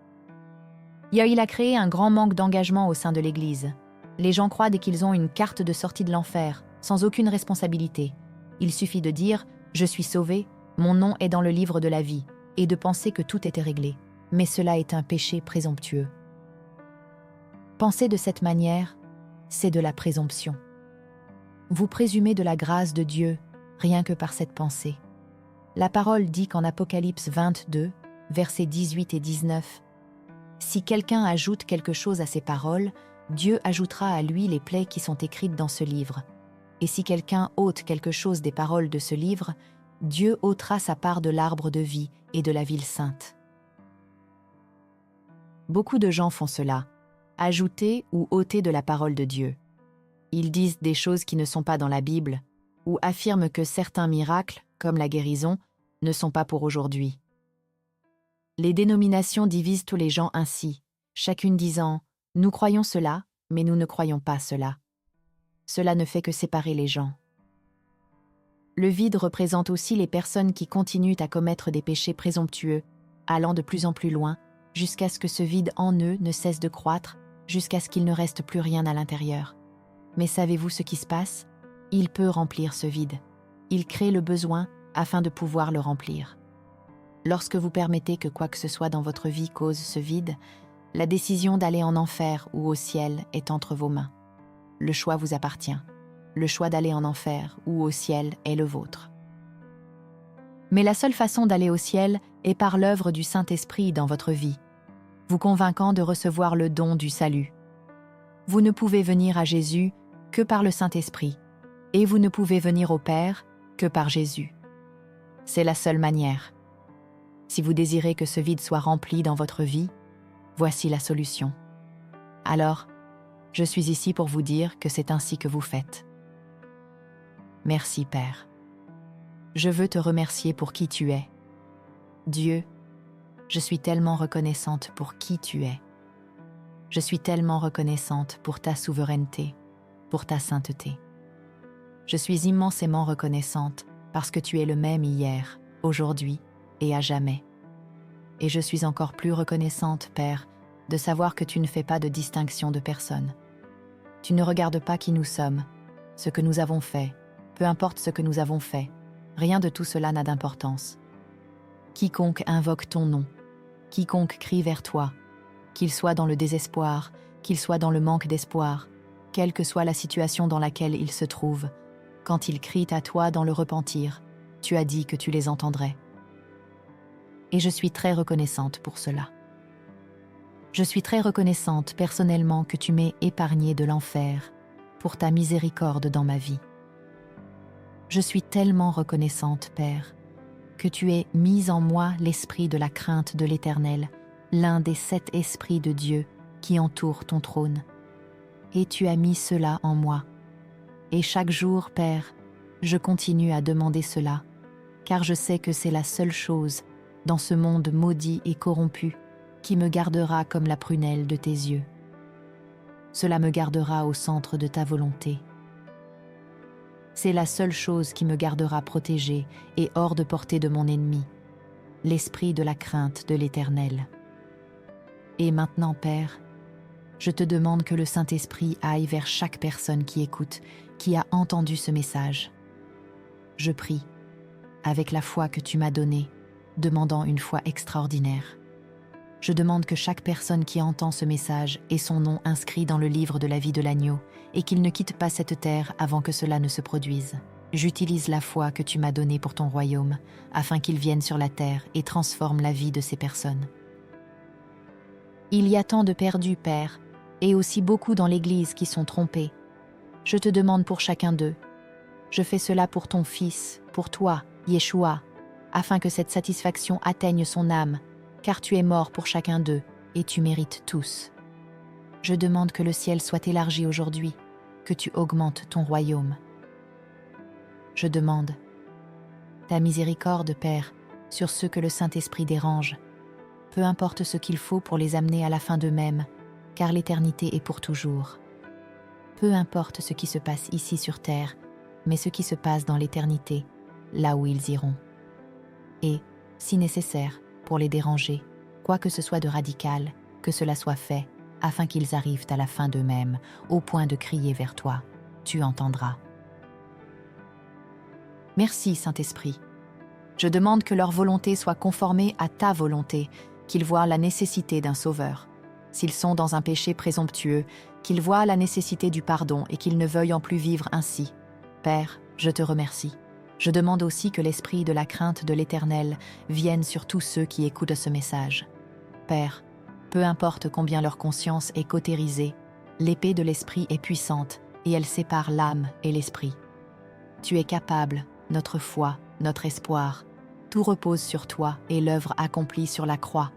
Il a créé un grand manque d'engagement au sein de l'Église. Les gens croient qu'ils ont une carte de sortie de l'enfer, sans aucune responsabilité. Il suffit de dire « je suis sauvé, mon nom est dans le livre de la vie » et de penser que tout était réglé. Mais cela est un péché présomptueux. Penser de cette manière, c'est de la présomption. Vous présumez de la grâce de Dieu rien que par cette pensée. La parole dit qu'en Apocalypse 22, versets 18 et 19, « Si quelqu'un ajoute quelque chose à ces paroles, Dieu ajoutera à lui les plaies qui sont écrites dans ce livre. Et si quelqu'un ôte quelque chose des paroles de ce livre, Dieu ôtera sa part de l'arbre de vie et de la ville sainte. » Beaucoup de gens font cela, ajouter ou ôter de la parole de Dieu. Ils disent des choses qui ne sont pas dans la Bible, ou affirment que certains miracles, comme la guérison, ne sont pas pour aujourd'hui. Les dénominations divisent tous les gens ainsi, chacune disant « Nous croyons cela, mais nous ne croyons pas cela ». Cela ne fait que séparer les gens. Le vide représente aussi les personnes qui continuent à commettre des péchés présomptueux, allant de plus en plus loin, jusqu'à ce que ce vide en eux ne cesse de croître, jusqu'à ce qu'il ne reste plus rien à l'intérieur. Mais savez-vous ce qui se passe ? Il peut remplir ce vide. Il crée le besoin afin de pouvoir le remplir. Lorsque vous permettez que quoi que ce soit dans votre vie cause ce vide, la décision d'aller en enfer ou au ciel est entre vos mains. Le choix vous appartient. Le choix d'aller en enfer ou au ciel est le vôtre. Mais la seule façon d'aller au ciel est par l'œuvre du Saint-Esprit dans votre vie, vous convainquant de recevoir le don du salut. Vous ne pouvez venir à Jésus que par le Saint-Esprit, et vous ne pouvez venir au Père que par Jésus. C'est la seule manière. Si vous désirez que ce vide soit rempli dans votre vie, voici la solution. Alors, je suis ici pour vous dire que c'est ainsi que vous faites. Merci, Père. Je veux te remercier pour qui tu es. Dieu, je suis tellement reconnaissante pour qui tu es. Je suis tellement reconnaissante pour ta souveraineté, pour ta sainteté. Je suis immensément reconnaissante parce que tu es le même hier, aujourd'hui et à jamais. Et je suis encore plus reconnaissante, Père, de savoir que tu ne fais pas de distinction de personne. Tu ne regardes pas qui nous sommes, ce que nous avons fait, peu importe ce que nous avons fait, rien de tout cela n'a d'importance. Quiconque invoque ton nom, quiconque crie vers toi, qu'il soit dans le désespoir, qu'il soit dans le manque d'espoir, quelle que soit la situation dans laquelle ils se trouvent. Quand ils crient à toi dans le repentir, tu as dit que tu les entendrais. Et je suis très reconnaissante pour cela. Je suis très reconnaissante personnellement que tu m'aies épargnée de l'enfer pour ta miséricorde dans ma vie. Je suis tellement reconnaissante, Père, que tu aies mis en moi l'esprit de la crainte de l'Éternel, l'un des 7 esprits de Dieu qui entourent ton trône. Et tu as mis cela en moi. Et chaque jour, Père, je continue à demander cela, car je sais que c'est la seule chose dans ce monde maudit et corrompu qui me gardera comme la prunelle de tes yeux. Cela me gardera au centre de ta volonté. C'est la seule chose qui me gardera protégée et hors de portée de mon ennemi, l'esprit de la crainte de l'Éternel. Et maintenant, Père, je te demande que le Saint-Esprit aille vers chaque personne qui écoute, qui a entendu ce message. Je prie, avec la foi que tu m'as donnée, demandant une foi extraordinaire. Je demande que chaque personne qui entend ce message ait son nom inscrit dans le livre de la vie de l'agneau et qu'il ne quitte pas cette terre avant que cela ne se produise. J'utilise la foi que tu m'as donnée pour ton royaume, afin qu'il vienne sur la terre et transforme la vie de ces personnes. Il y a tant de perdus, Père, et aussi beaucoup dans l'Église qui sont trompés. Je te demande pour chacun d'eux. Je fais cela pour ton Fils, pour toi, Yeshua, afin que cette satisfaction atteigne son âme, car tu es mort pour chacun d'eux, et tu mérites tous. Je demande que le ciel soit élargi aujourd'hui, que tu augmentes ton royaume. Je demande ta miséricorde, Père, sur ceux que le Saint-Esprit dérange. Peu importe ce qu'il faut pour les amener à la fin d'eux-mêmes, car l'éternité est pour toujours. Peu importe ce qui se passe ici sur terre, mais ce qui se passe dans l'éternité, là où ils iront. Et, si nécessaire, pour les déranger, quoi que ce soit de radical, que cela soit fait, afin qu'ils arrivent à la fin d'eux-mêmes, au point de crier vers toi, tu entendras. Merci, Saint-Esprit. Je demande que leur volonté soit conformée à ta volonté, qu'ils voient la nécessité d'un sauveur. S'ils sont dans un péché présomptueux, qu'ils voient la nécessité du pardon et qu'ils ne veuillent en plus vivre ainsi. Père, je te remercie. Je demande aussi que l'esprit de la crainte de l'Éternel vienne sur tous ceux qui écoutent ce message. Père, peu importe combien leur conscience est cautérisée, l'épée de l'esprit est puissante et elle sépare l'âme et l'esprit. Tu es capable, notre foi, notre espoir. Tout repose sur toi et l'œuvre accomplie sur la croix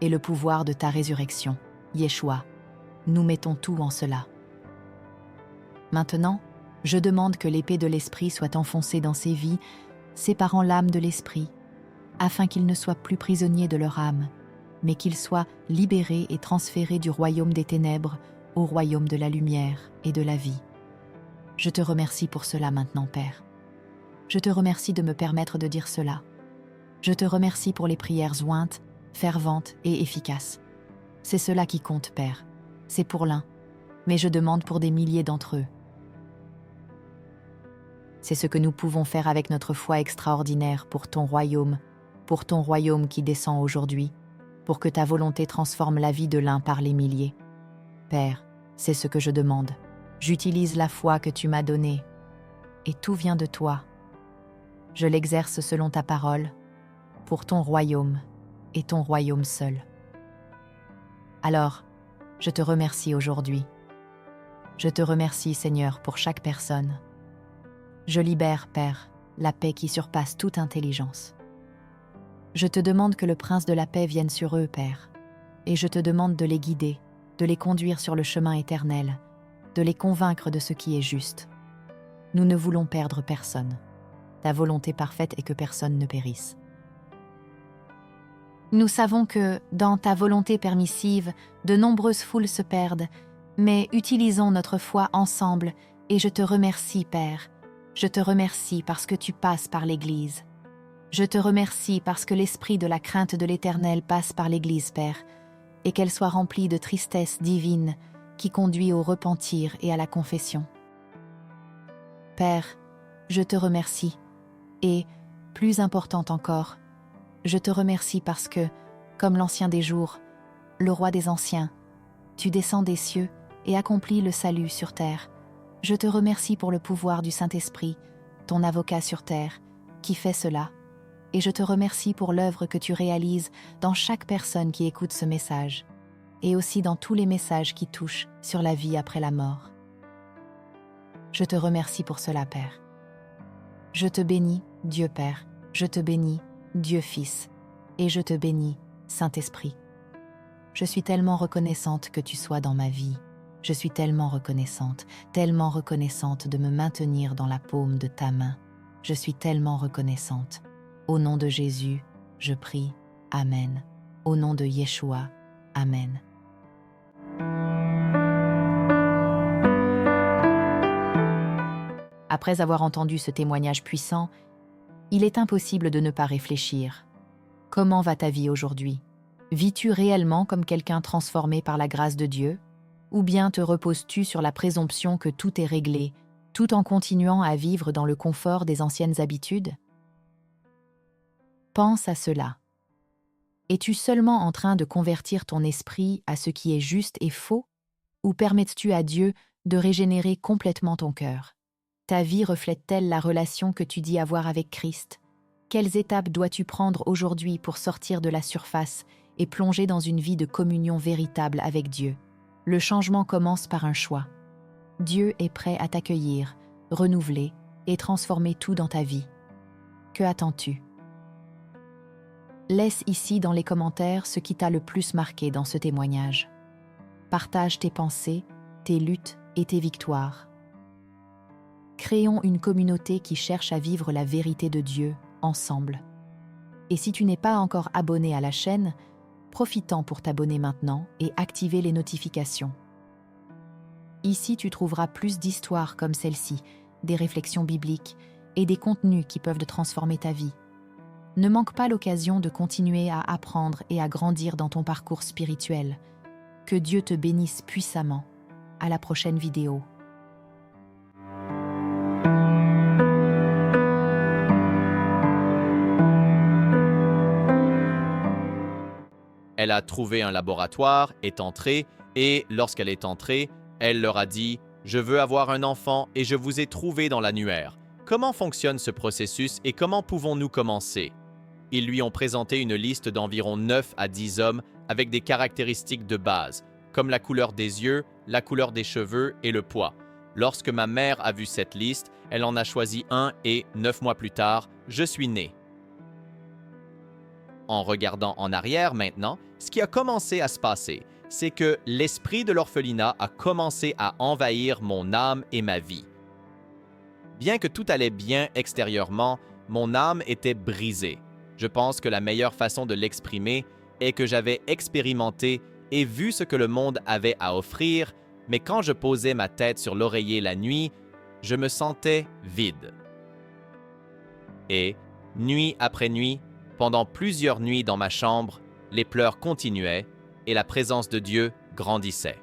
et le pouvoir de ta résurrection, Yeshua. Nous mettons tout en cela. Maintenant, je demande que l'épée de l'esprit soit enfoncée dans ces vies, séparant l'âme de l'esprit, afin qu'ils ne soient plus prisonniers de leur âme, mais qu'ils soient libérés et transférés du royaume des ténèbres au royaume de la lumière et de la vie. Je te remercie pour cela maintenant, Père. Je te remercie de me permettre de dire cela. Je te remercie pour les prières ointes, ferventes et efficaces. C'est cela qui compte, Père. C'est pour l'un, mais je demande pour des milliers d'entre eux. C'est ce que nous pouvons faire avec notre foi extraordinaire pour ton royaume qui descend aujourd'hui, pour que ta volonté transforme la vie de l'un par les milliers. Père, c'est ce que je demande. J'utilise la foi que tu m'as donnée, et tout vient de toi. Je l'exerce selon ta parole, pour ton royaume, et ton royaume seul. Alors, je te remercie aujourd'hui. Je te remercie, Seigneur, pour chaque personne. Je libère, Père, la paix qui surpasse toute intelligence. Je te demande que le prince de la paix vienne sur eux, Père, et je te demande de les guider, de les conduire sur le chemin éternel, de les convaincre de ce qui est juste. Nous ne voulons perdre personne. Ta volonté parfaite est que personne ne périsse. Nous savons que, dans ta volonté permissive, de nombreuses foules se perdent, mais utilisons notre foi ensemble, et je te remercie, Père. Je te remercie parce que tu passes par l'Église. Je te remercie parce que l'esprit de la crainte de l'Éternel passe par l'Église, Père, et qu'elle soit remplie de tristesse divine qui conduit au repentir et à la confession. Père, je te remercie, et, plus important encore, je te remercie parce que, comme l'Ancien des jours, le Roi des Anciens, tu descends des cieux et accomplis le salut sur terre. Je te remercie pour le pouvoir du Saint-Esprit, ton avocat sur terre, qui fait cela. Et je te remercie pour l'œuvre que tu réalises dans chaque personne qui écoute ce message, et aussi dans tous les messages qui touchent sur la vie après la mort. Je te remercie pour cela, Père. Je te bénis, Dieu Père, je te bénis, Dieu Fils, et je te bénis, Saint-Esprit. Je suis tellement reconnaissante que tu sois dans ma vie. Je suis tellement reconnaissante de me maintenir dans la paume de ta main. Je suis tellement reconnaissante. Au nom de Jésus, je prie. Amen. Au nom de Yeshua. Amen. Après avoir entendu ce témoignage puissant, il est impossible de ne pas réfléchir. Comment va ta vie aujourd'hui? Vis-tu réellement comme quelqu'un transformé par la grâce de Dieu? Ou bien te reposes-tu sur la présomption que tout est réglé, tout en continuant à vivre dans le confort des anciennes habitudes? Pense à cela. Es-tu seulement en train de convertir ton esprit à ce qui est juste et faux? Ou permets-tu à Dieu de régénérer complètement ton cœur? Ta vie reflète-t-elle la relation que tu dis avoir avec Christ? Quelles étapes dois-tu prendre aujourd'hui pour sortir de la surface et plonger dans une vie de communion véritable avec Dieu? Le changement commence par un choix. Dieu est prêt à t'accueillir, renouveler et transformer tout dans ta vie. Que attends-tu? Laisse ici dans les commentaires ce qui t'a le plus marqué dans ce témoignage. Partage tes pensées, tes luttes et tes victoires. Créons une communauté qui cherche à vivre la vérité de Dieu ensemble. Et si tu n'es pas encore abonné à la chaîne, profite-en pour t'abonner maintenant et activer les notifications. Ici, tu trouveras plus d'histoires comme celle-ci, des réflexions bibliques et des contenus qui peuvent te transformer ta vie. Ne manque pas l'occasion de continuer à apprendre et à grandir dans ton parcours spirituel. Que Dieu te bénisse puissamment. À la prochaine vidéo. Elle a trouvé un laboratoire, est entrée, et lorsqu'elle est entrée, elle leur a dit « Je veux avoir un enfant et je vous ai trouvé dans l'annuaire. Comment fonctionne ce processus et comment pouvons-nous commencer ?» Ils lui ont présenté une liste d'environ 9 à 10 hommes avec des caractéristiques de base, comme la couleur des yeux, la couleur des cheveux et le poids. Lorsque ma mère a vu cette liste, elle en a choisi un et, 9 mois plus tard, je suis né. En regardant en arrière maintenant, ce qui a commencé à se passer, c'est que l'esprit de l'orphelinat a commencé à envahir mon âme et ma vie. Bien que tout allait bien extérieurement, mon âme était brisée. Je pense que la meilleure façon de l'exprimer est que j'avais expérimenté et vu ce que le monde avait à offrir, mais quand je posais ma tête sur l'oreiller la nuit, je me sentais vide. Et, nuit après nuit, pendant plusieurs nuits dans ma chambre, les pleurs continuaient et la présence de Dieu grandissait.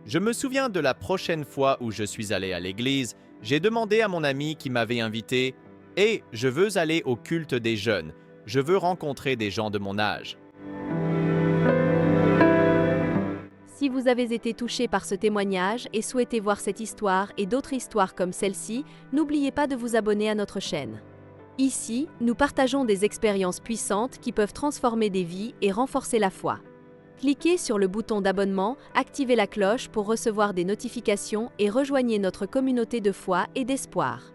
Je me souviens de la prochaine fois où je suis allé à l'église, j'ai demandé à mon ami qui m'avait invité « Hey, je veux aller au culte des jeunes, je veux rencontrer des gens de mon âge. » Si vous avez été touché par ce témoignage et souhaitez voir cette histoire et d'autres histoires comme celle-ci, n'oubliez pas de vous abonner à notre chaîne. Ici, nous partageons des expériences puissantes qui peuvent transformer des vies et renforcer la foi. Cliquez sur le bouton d'abonnement, activez la cloche pour recevoir des notifications et rejoignez notre communauté de foi et d'espoir.